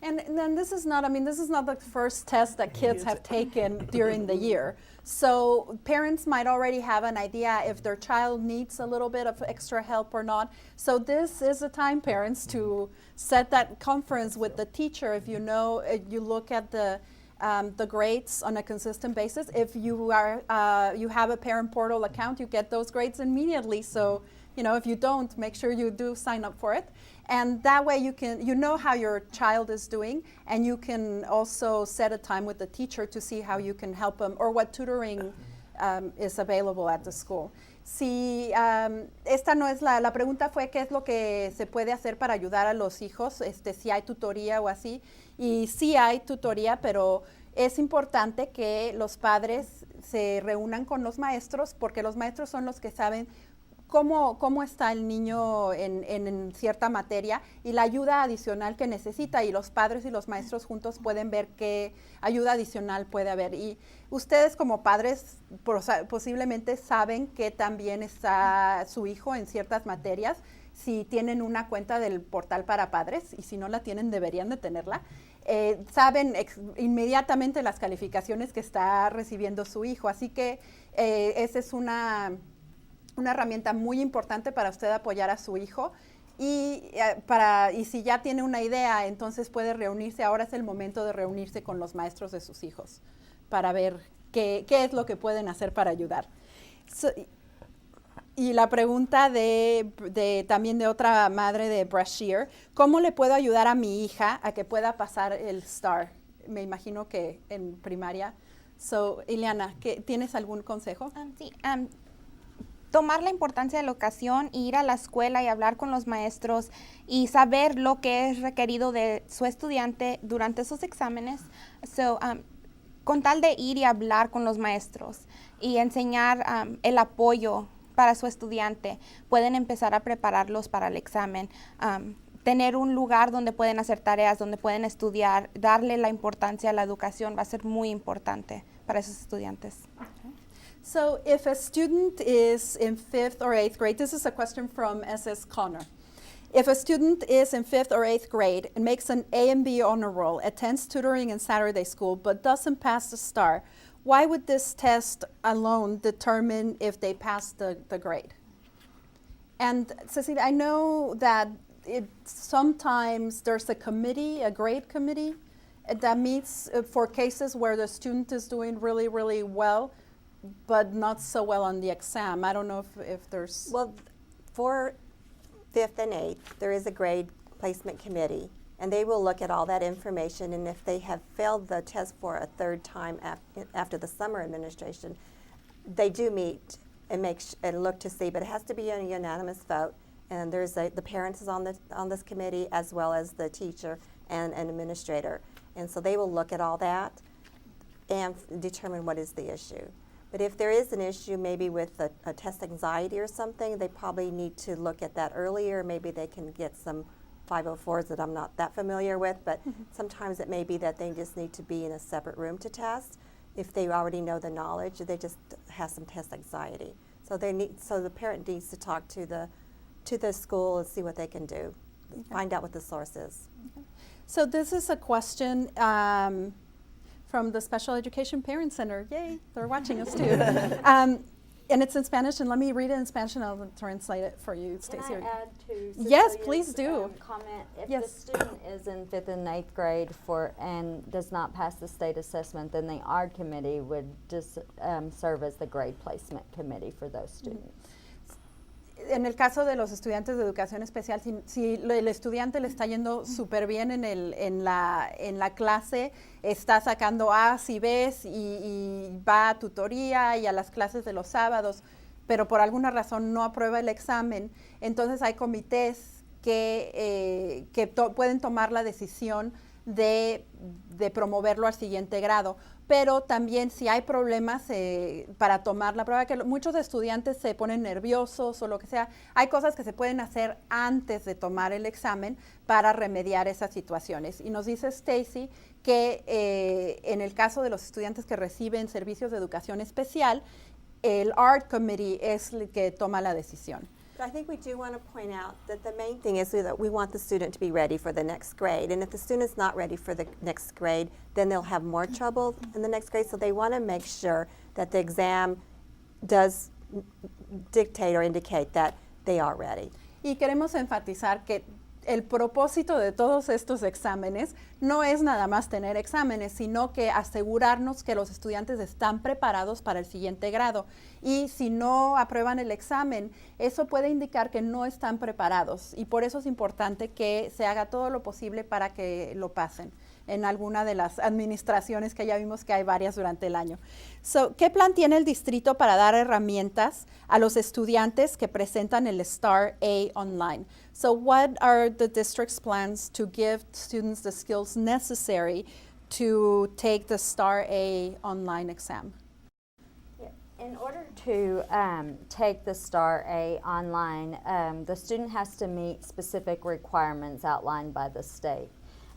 And then this is not the first test that kids have taken during the year. So parents might already have an idea if their child needs a little bit of extra help or not. So this is a time, parents, to set that conference with the teacher. If you know, you look at the grades on a consistent basis. If you have a parent portal account, you get those grades immediately. So, if you don't, make sure you do sign up for it. And that way you know how your child is doing, and you can also set a time with the teacher to see how you can help them or what tutoring is available at the school. Si esta no es la pregunta fue qué es lo que se puede hacer para ayudar a los hijos, si hay tutoría o así. Y sí hay tutoría, pero es importante que los padres se reúnan con los maestros, porque los maestros son los que saben cómo está el niño en cierta materia y la ayuda adicional que necesita, y los padres y los maestros juntos pueden ver qué ayuda adicional puede haber. Y ustedes como padres posiblemente saben que también está su hijo en ciertas materias, si tienen una cuenta del portal para padres, y si no la tienen deberían de tenerla. Saben inmediatamente las calificaciones que está recibiendo su hijo, así que esa es una herramienta muy importante para usted apoyar a su hijo, y si ya tiene una idea, entonces puede reunirse. Ahora es el momento de reunirse con los maestros de sus hijos para ver qué es lo que pueden hacer para ayudar. Y la pregunta también de otra madre de Brashear, ¿cómo le puedo ayudar a mi hija a que pueda pasar el STAAR? Me imagino que en primaria. So, Ileana, ¿tienes algún consejo?
Sí. Tomar la importancia de la ocasión, ir a la escuela y hablar con los maestros y saber lo que es requerido de su estudiante durante esos exámenes. Con tal de ir y hablar con los maestros y enseñar el apoyo para su estudiante, pueden empezar a prepararlos para el examen. tener un lugar donde pueden hacer tareas, donde pueden estudiar, darle la importancia a la educación va a ser muy importante para esos estudiantes.
So if a student is in 5th or 8th grade, this is a question from SS Connor. If a student is in 5th or 8th grade and makes an A and B honor roll, attends tutoring and Saturday school, but doesn't pass the STAAR, why would this test alone determine if they pass the grade? And Cecilia, I know that sometimes there's a committee, a grade committee, that meets for cases where the student is doing really, really well, but not so well on the exam. I don't know if there's...
Well, for 5th and 8th, there is a grade placement committee, and they will look at all that information, and if they have failed the test for a third time after the summer administration, they do meet and look to see, but it has to be a unanimous vote, and the parents is on this committee as well as the teacher and an administrator, and so they will look at all that and determine what is the issue. But if there is an issue maybe with a test anxiety or something, they probably need to look at that earlier. Maybe they can get some 504s that I'm not that familiar with, but sometimes it may be that they just need to be in a separate room to test. If they already know the knowledge, they just have some test anxiety. So the parent needs to talk to the school and see what they can do, find out what the source is.
So this is a question from the Special Education Parent Center. Yay, they're watching us too. And it's in Spanish, and let me read it in Spanish and I'll translate it for you, Stacey.
Can I add to
Yes,
Cecilia's,
please do.
Comment? If
Yes.
the student is in 5th and 8th grade and does not pass the state assessment, then the ARD committee would just serve as the grade placement committee for those students.
En el caso de los estudiantes de educación especial, si el estudiante le está yendo súper bien en la clase, está sacando A's y B's y va a tutoría y a las clases de los sábados, pero por alguna razón no aprueba el examen, entonces hay comités que pueden tomar la decisión de promoverlo al siguiente grado. Pero también si hay problemas para tomar la prueba, que muchos estudiantes se ponen nerviosos o lo que sea, hay cosas que se pueden hacer antes de tomar el examen para remediar esas situaciones. Y nos dice Stacy que en el caso de los estudiantes que reciben servicios de educación especial, el ART Committee es el que toma la decisión.
But I think we do want to point out that the main thing is that we want the student to be ready for the next grade. And if the student's not ready for the next grade, then they'll have more trouble in the next grade. So they want to make sure that the exam does dictate or indicate that they are ready.
Y queremos enfatizar que el propósito de todos estos exámenes no es nada más tener exámenes, sino que asegurarnos que los estudiantes están preparados para el siguiente grado. Y si no aprueban el examen, eso puede indicar que no están preparados. Y por eso es importante que se haga todo lo posible para que lo pasen en alguna de las administraciones que ya vimos que hay varias durante el año. So, ¿qué plan tiene el distrito para dar herramientas a los estudiantes que presentan el STAAR A online? So what are the district's plans to give students the skills necessary to take the STAAR A online exam?
In order to take the STAAR A online, the student has to meet specific requirements outlined by the state.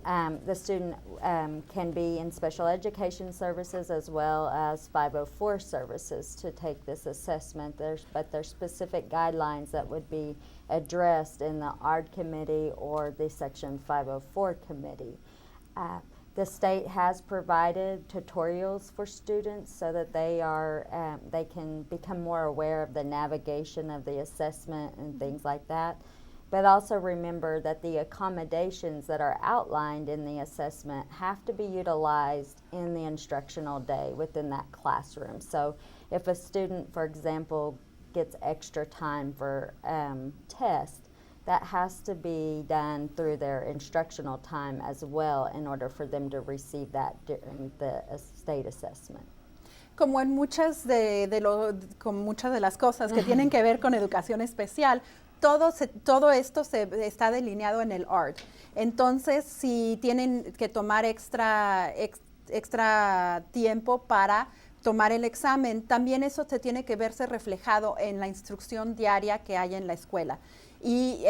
The student can be in special education services as well as 504 services to take this assessment. But there's specific guidelines that would be addressed in the ARD committee or the Section 504 committee. The state has provided tutorials for students so that they can become more aware of the navigation of the assessment and things like that. But also remember that the accommodations that are outlined in the assessment have to be utilized in the instructional day within that classroom. So if a student, for example, gets extra time for tests, that has to be done through their instructional time as well in order for them to receive that during the state assessment.
Como en muchas con muchas de las cosas que tienen que ver con educación especial, todo esto está delineado en el ART. Entonces, si tienen que tomar extra tiempo para tomar el examen, también eso se tiene que verse reflejado en la instrucción diaria que hay en la escuela. y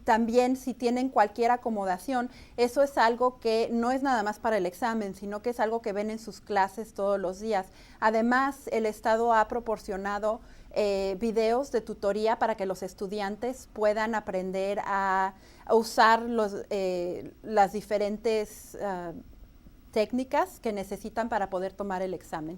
también si tienen cualquier acomodación, eso es algo que no es nada más para el examen, sino que es algo que ven en sus clases todos los días. Además, el Estado ha proporcionado videos de tutoría para que los estudiantes puedan aprender a usar las diferentes técnicas que necesitan para poder tomar el examen.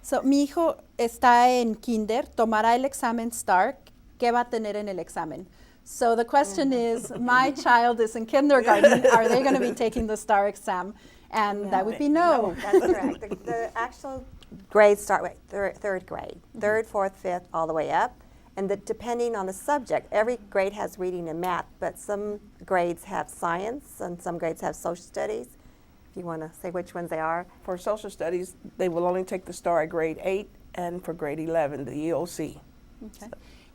So, mi hijo está en kinder, tomará el examen STAAR. ¿Qué va a tener en el examen? So the question is, my child is in kindergarten. Are they going to be taking the STAAR exam? And that would be no.
That's correct. The actual grades start with third grade, third, fourth, fifth, all the way up. And depending on the subject, every grade has reading and math, but some grades have science and some grades have social studies. If you want to say which ones they are.
For social studies, they will only take the STAAR at grade 8, and for grade 11, the EOC.
Okay.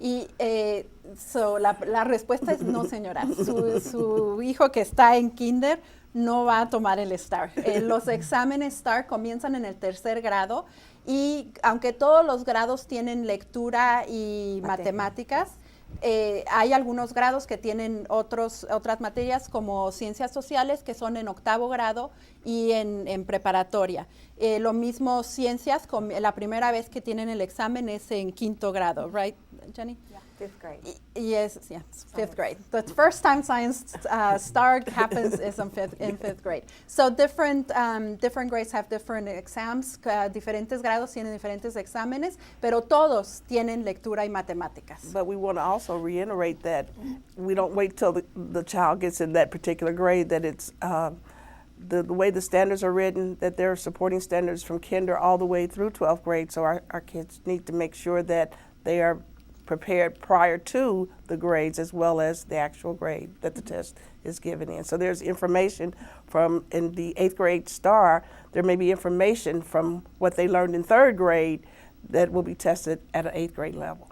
Y la respuesta es no, señora. Su hijo que está en kinder no va a tomar el STAAR. Los exámenes STAAR comienzan en el tercer grado y aunque todos los grados tienen lectura y matemáticas, hay algunos grados que tienen otras materias como ciencias sociales que son en octavo grado y en preparatoria. Lo mismo ciencias, la primera vez que tienen el examen es en quinto grado, right, Jenny?
Yeah, fifth grade.
Yes, fifth grade. The first time science STAAR happens is in fifth grade. So different grades have different exams. Diferentes grados tienen diferentes exámenes, pero todos tienen lectura y matemáticas.
But we want to also reiterate that we don't wait till the child gets in that particular grade, that it's the way the standards are written, that there are supporting standards from kinder all the way through 12th grade. So our kids need to make sure that they are prepared prior to the grades as well as the actual grade that the test is given in. So there's information from, in the 8th grade STAAR, there may be information from what they learned in 3rd grade that will be tested at an 8th grade level.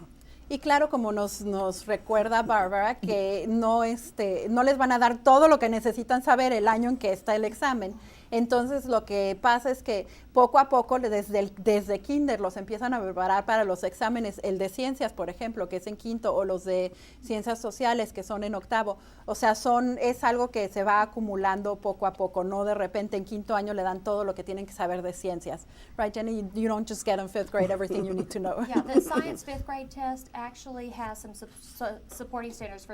Y claro, como nos recuerda Bárbara, que no les van a dar todo lo que necesitan saber el año en que está el examen. Entonces, lo que pasa es que poco a poco, desde kinder, los empiezan a preparar para los exámenes, el de ciencias, por ejemplo, que es en quinto, o los de ciencias sociales, que son en octavo. O sea, es algo que se va acumulando poco a poco, no de repente en quinto año le dan todo lo que tienen que saber de ciencias. Right, Jenny? You don't just get in fifth grade everything you need to know.
Yeah, the science fifth grade test actually has some supporting standards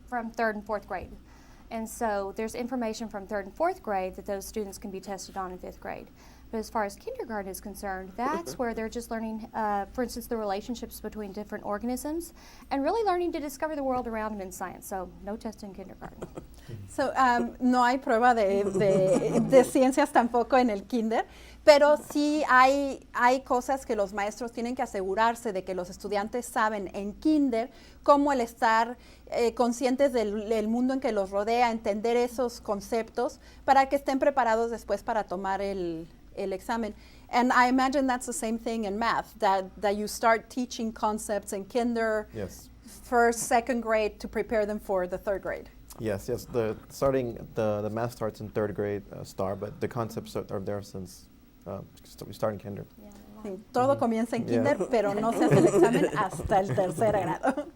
from third and fourth grade. And so there's information from third and fourth grade that those students can be tested on in fifth grade. But as far as kindergarten is concerned, that's where they're just learning, for instance, the relationships between different organisms and really learning to discover the world around them in science. So no test in kindergarten.
So, no hay prueba de ciencias tampoco en el kinder, pero sí hay cosas que los maestros tienen que asegurarse de que los estudiantes saben en kinder, como el estar conscientes del mundo en que los rodea, entender esos conceptos para que estén preparados después para tomar el examen. And I imagine that's the same thing in math, that you start teaching concepts in kinder,
Yes.
first, second grade to prepare them for the third grade.
Yes. The math starts in 3rd grade STAAR, but the concepts are there since we start in kinder.
Sí, todo comienza en kinder, pero no se hace el examen hasta el tercer grado.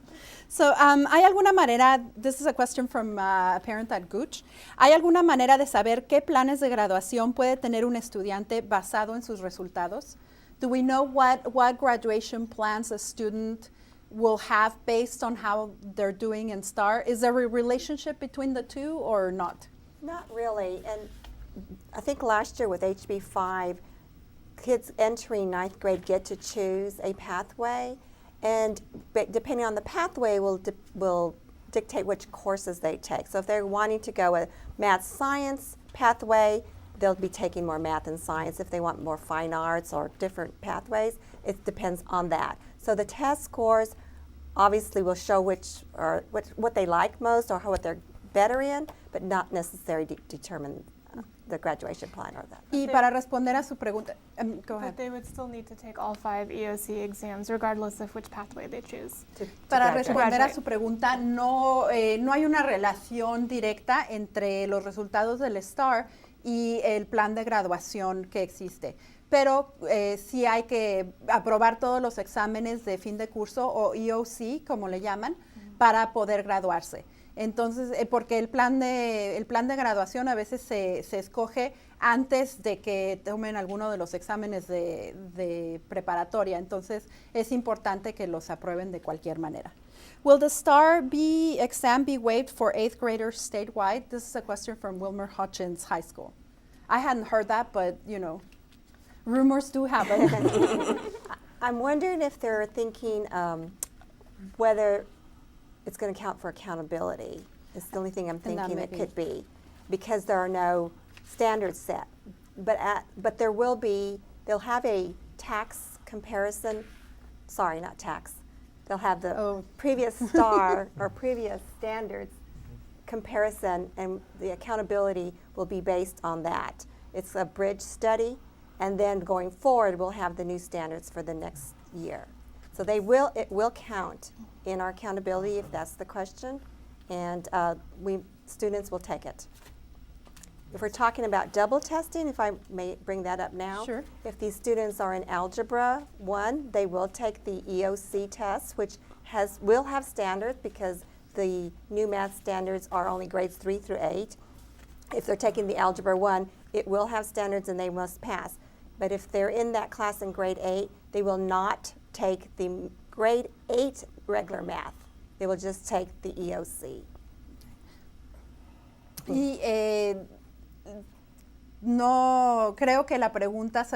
So, ¿hay alguna manera, this is a question from a parent at Gooch, ¿hay alguna manera de saber qué planes de graduación puede tener un estudiante basado en sus resultados? Do we know what graduation plans a student will have based on how they're doing in STAAR? Is there a relationship between the two or not?
Not really. And I think last year with HB5, kids entering 9th grade get to choose a pathway, and depending on the pathway will dictate which courses they take. So if they're wanting to go a math science pathway, they'll be taking more math and science. If they want more fine arts or different pathways, it depends on that. So the test scores obviously will show what they like most or what they're better in, but not necessarily determine the graduation plan or that.
Y para responder a su pregunta, go
But
ahead.
they would still need to take all 5 EOC exams regardless of which pathway they choose.
Para
graduate.
responder a su pregunta, no hay una relación directa entre los resultados del STAAR y el plan de graduación que existe. Pero sí hay que aprobar todos los exámenes de fin de curso o EOC, como le llaman, para poder graduarse. Entonces, porque el plan de graduación a veces se escoge antes de que tomen alguno de los exámenes de preparatoria. Entonces, es importante que los aprueben de cualquier manera. Will the STAAR exam be waived for 8th graders statewide? This is a question from Wilmer Hutchins High School. I hadn't heard that, but, you know, rumors do happen.
I'm wondering if they're thinking whether it's going to count for accountability. It's the only thing I'm thinking it could be, because there are no standards set. But there will be, they'll have a tax comparison, sorry, not tax. They'll have the previous STAAR or previous standards comparison, and the accountability will be based on that. It's a bridge study, and then going forward, we'll have the new standards for the next year. So it will count in our accountability if that's the question, and students will take it. If we're talking about double testing, if I may bring that up now.
Sure.
If these students are in Algebra 1, they will take the EOC test, which will have standards because the new math standards are only grades 3 through 8. If they're taking the Algebra 1, it will have standards and they must pass. But if they're in that class in grade 8, they will not take the grade 8 regular math. They will just take the EOC.
Y no creo que la pregunta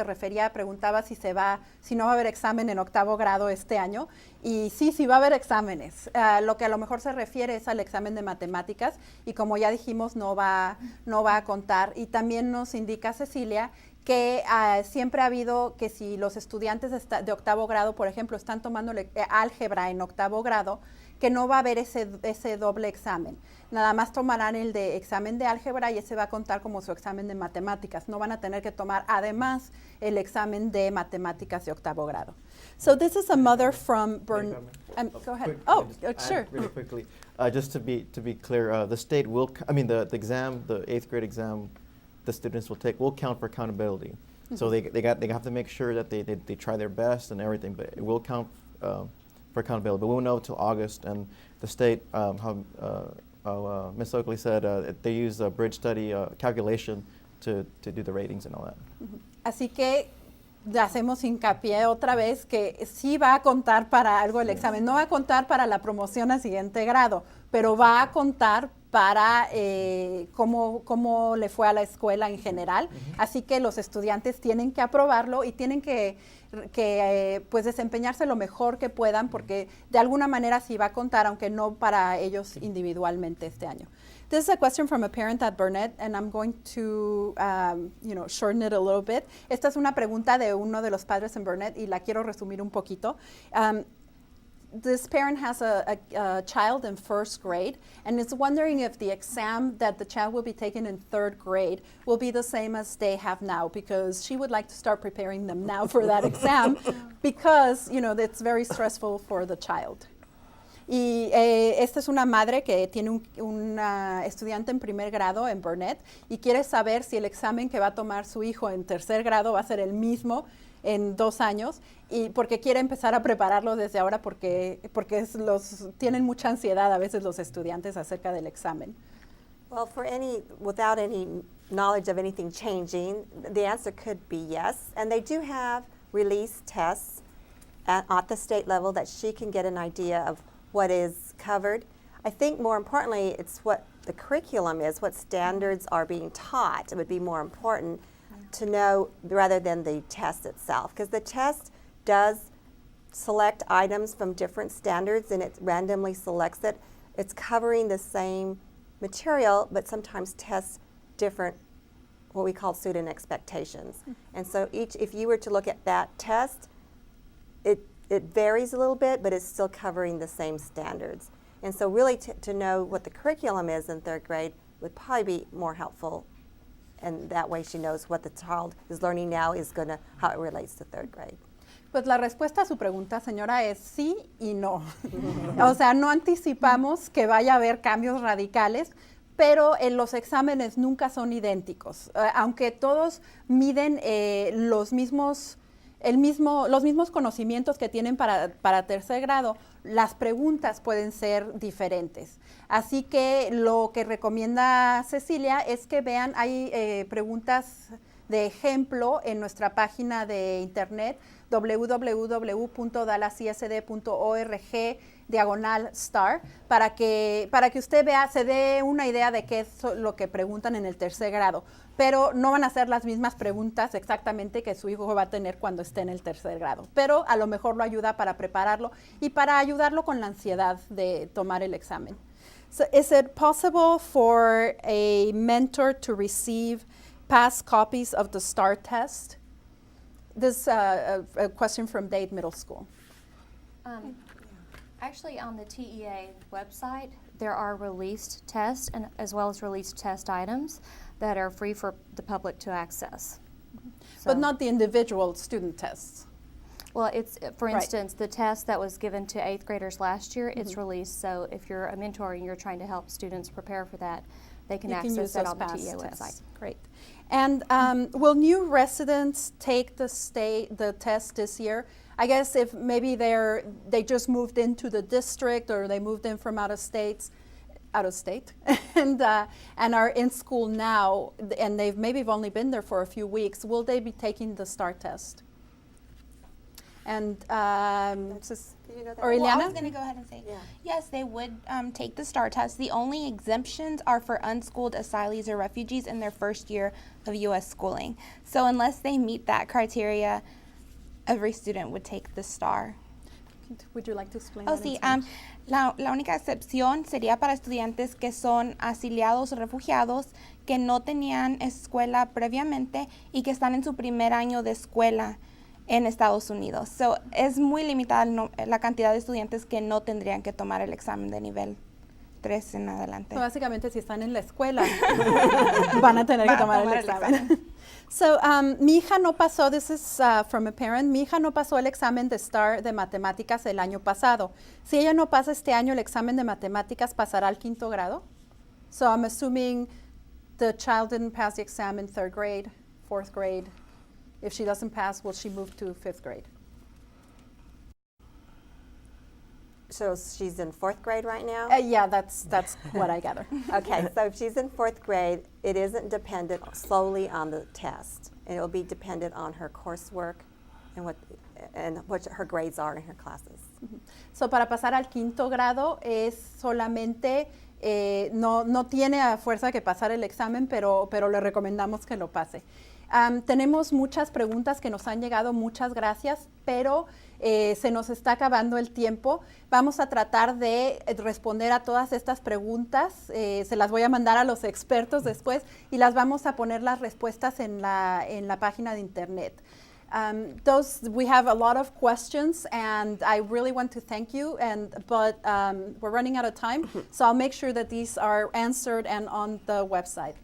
preguntaba si no va a haber examen en octavo grado este año, y sí va a haber exámenes. Lo que a lo mejor se refiere es al examen de matemáticas, y como ya dijimos no va a contar. Y también nos indica Cecilia que siempre ha habido que si los estudiantes de octavo grado, por ejemplo, están tomando álgebra en octavo grado, que no va a haber ese doble examen. Nada más tomarán el de examen de álgebra y ese va a contar como su examen de matemáticas. No van a tener que tomar además el examen de matemáticas de octavo grado. So this is a mother from Go ahead. Sure.
Really quickly, just to be clear, the state will, the exam, the 8th grade exam the students will take will count for accountability. Mm-hmm. So they have to make sure that they try their best and everything, but it will count for accountability. But we won't know until August, and the state, Ms. Oakley said, they use a bridge study calculation to do the ratings and all that.
Mm-hmm. Así que hacemos hincapié otra vez que sí va a contar para algo el examen. No va a contar para la promoción a siguiente grado, pero va a contar para cómo le fue a la escuela en general. Así que los estudiantes tienen que aprobarlo y tienen que pues desempeñarse lo mejor que puedan, porque de alguna manera sí va a contar, aunque no para ellos individualmente este año. This is a question from a parent at Burnett, and I'm going to shorten it a little bit. Esta es una pregunta de uno de los padres en Burnett y la quiero resumir un poquito. This parent has a child in 1st grade and is wondering if the exam that the child will be taking in 3rd grade will be the same as they have now, because she would like to start preparing them now for that exam because, it's very stressful for the child. Y esta es una madre que tiene un estudiante en primer grado en Burnett y quiere saber si el examen que va a tomar su hijo en 3er grado va a ser el mismo en 2 años, y porque quiere empezar a prepararlo desde ahora porque tienen mucha ansiedad a veces los estudiantes acerca del examen.
Well, without any knowledge of anything changing, the answer could be yes. And they do have release tests at the state level that she can get an idea of what is covered. I think more importantly, it's what the curriculum is, what standards are being taught. It would be more important to know rather than the test itself, because the test does select items from different standards and it randomly selects it. It's covering the same material, but sometimes tests different, what we call student expectations. And so if you were to look at that test, it varies a little bit, but it's still covering the same standards. And so really to know what the curriculum is in 3rd grade would probably be more helpful, and that way she knows what the child is learning now how it relates to 3rd grade.
Pues la respuesta a su pregunta, señora, es sí y no. O sea, no anticipamos que vaya a haber cambios radicales, pero los exámenes nunca son idénticos. Aunque todos miden los mismos los mismos conocimientos que tienen para tercer grado, las preguntas pueden ser diferentes. Así que lo que recomienda Cecilia es que vean, hay preguntas de ejemplo en nuestra página de internet www.dallasisd.org/STAAR para que usted vea, se dé una idea de qué es lo que preguntan en el tercer grado, pero no van a ser las mismas preguntas exactamente que su hijo va a tener cuando esté en el tercer grado, pero a lo mejor lo ayuda para prepararlo y para ayudarlo con la ansiedad de tomar el examen. So, is it possible for a mentor to receive past copies of the STAAR test? This is a question from Dade Middle School.
Actually, on the TEA website, there are released tests and as well as released test items that are free for the public to access.
But
So-
not the individual student tests.
Well, it's, for
Right.
instance, the test that was given to 8th graders last year, it's released. So if you're a mentor and you're trying to help students prepare for that, they can
You can
access
use
that
those
on the
past
TEA
tests.
website.
Great. And will new residents take the test this year? I guess if maybe they just moved into the district or they moved in from out of state, and are in school now, and they've maybe only been there for a few weeks, will they be taking the STAAR test? And
Did you know that?
or
Well, I
Ileana?
was going to go ahead and say,
Yeah.
yes, they would take the STAAR test. The only exemptions are for unschooled asylees or refugees in their first year of U.S. schooling. So unless they meet that criteria, every student would take the STAAR.
Would you like to explain
Oh,
that in
sí.
Spanish?
La única excepción sería para estudiantes que son asiliados o refugiados que no tenían escuela previamente y que están en su primer año de escuela en Estados Unidos. So, es muy limitada la cantidad de estudiantes que no tendrían que tomar el examen de nivel 3 en adelante.
So básicamente, si están en la escuela, van a tener que
Van a
tomar el
tomar el
examen. So, mi hija no pasó, this is from a parent, mi hija no pasó el examen de STAAR de matemáticas el año pasado. Si ella no pasa este año el examen de matemáticas, ¿pasará al quinto grado? So I'm assuming the child didn't pass the exam in third grade, fourth grade. If she doesn't pass, will she move to fifth grade?
So she's in fourth grade right now?
Yeah, that's what I gather.
Okay, so if she's in fourth grade, it isn't dependent solely on the test. It will be dependent on her coursework and what her grades are in her classes.
So, para pasar al quinto grado es solamente, no tiene a fuerza que pasar el examen, pero le recomendamos que lo pase. Tenemos muchas preguntas que nos han llegado, muchas gracias, pero se nos está acabando el tiempo. Vamos a tratar de responder a todas estas preguntas. Se las voy a mandar a los expertos después y las vamos a poner las respuestas en la página de internet. We have a lot of questions, and I really want to thank you. But we're running out of time, so I'll make sure that these are answered and on the website.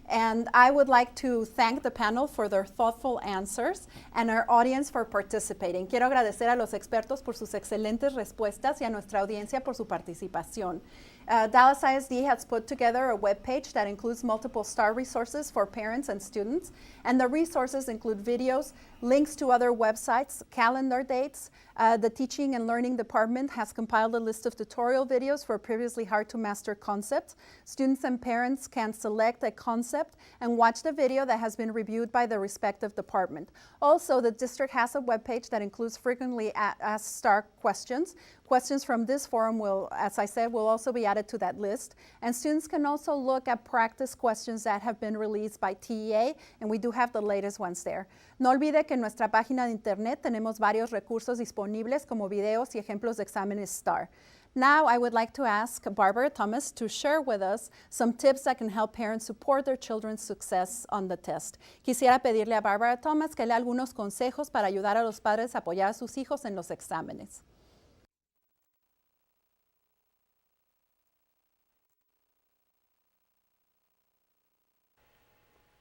And I would like to thank the panel for their thoughtful answers and our audience for participating. Quiero agradecer a los expertos por sus excelentes respuestas y a nuestra audiencia por su participación. Dallas ISD has put together a webpage that includes multiple STAAR resources for parents and students, and the resources include videos, links to other websites, calendar dates. The Teaching and Learning Department has compiled a list of tutorial videos for previously hard-to-master concepts. Students and parents can select a concept and watch the video that has been reviewed by the respective department. Also, the district has a webpage that includes frequently asked STAAR questions. Questions from this forum will, as I said, will also be added to that list. And students can also look at practice questions that have been released by TEA, and we do have the latest ones there. No olvide que en nuestra página de internet tenemos varios recursos disponibles como videos y ejemplos de exámenes STAAR. Now, I would like to ask Barbara Thomas to share with us some tips that can help parents support their children's success on the test. Quisiera pedirle a Barbara Thomas que lea algunos consejos para ayudar a los padres a apoyar a sus hijos en los exámenes.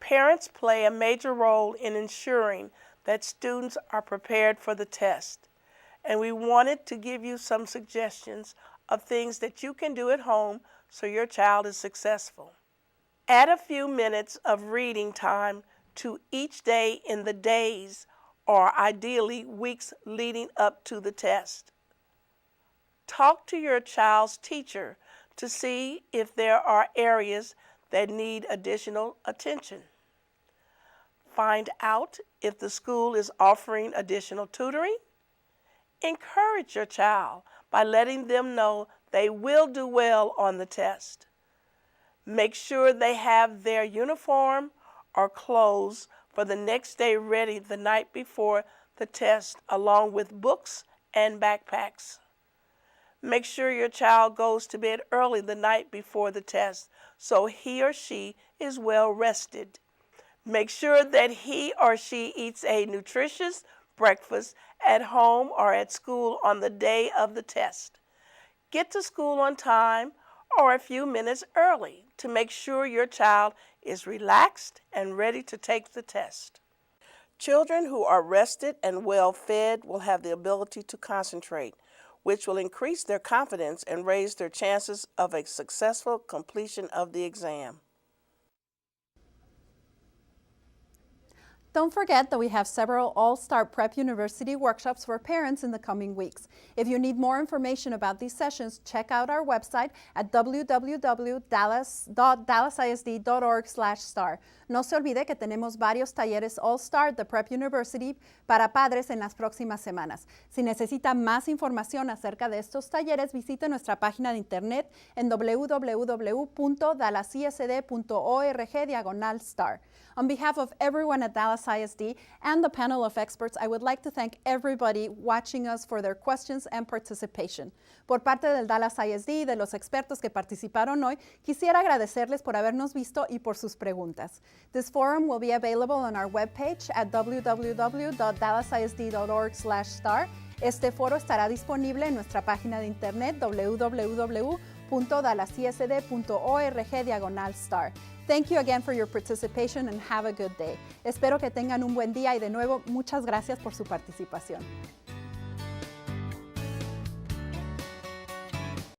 Parents play a major role in ensuring that students are prepared for the test, and we wanted to give you some suggestions of things that you can do at home so your child is successful. Add a few minutes of reading time to each day in the days or ideally weeks leading up to the test. Talk to your child's teacher to see if there are areas that need additional attention. Find out if the school is offering additional tutoring. Encourage your child by letting them know they will do well on the test. Make sure they have their uniform or clothes for the next day ready the night before the test, along with books and backpacks. Make sure your child goes to bed early the night before the test so he or she is well rested. Make sure that he or she eats a nutritious breakfast at home or at school on the day of the test. Get to school on time or a few minutes early to make sure your child is relaxed and ready to take the test. Children who are rested and well fed will have the ability to concentrate, which will increase their confidence and raise their chances of a successful completion of the exam.
Don't forget that we have several All-Star Prep University workshops for parents in the coming weeks. If you need more information about these sessions, check out our website at www.dallasisd.org/star. No se olvide que tenemos varios talleres All-Star de Prep University para padres en las próximas semanas. Si necesita más información acerca de estos talleres, visite nuestra página de internet en www.dallasisd.org/star. On behalf of everyone at Dallas ISD and the panel of experts, I would like to thank everybody watching us for their questions and participation. Por parte del Dallas ISD y de los expertos que participaron hoy, quisiera agradecerles por habernos visto y por sus preguntas. This forum will be available on our webpage at www.dallasisd.org/star. Este foro estará disponible en nuestra página de internet www.dallasisd.org/star. Thank you again for your participation and have a good day. Espero que tengan un buen día y de nuevo muchas gracias por su participación.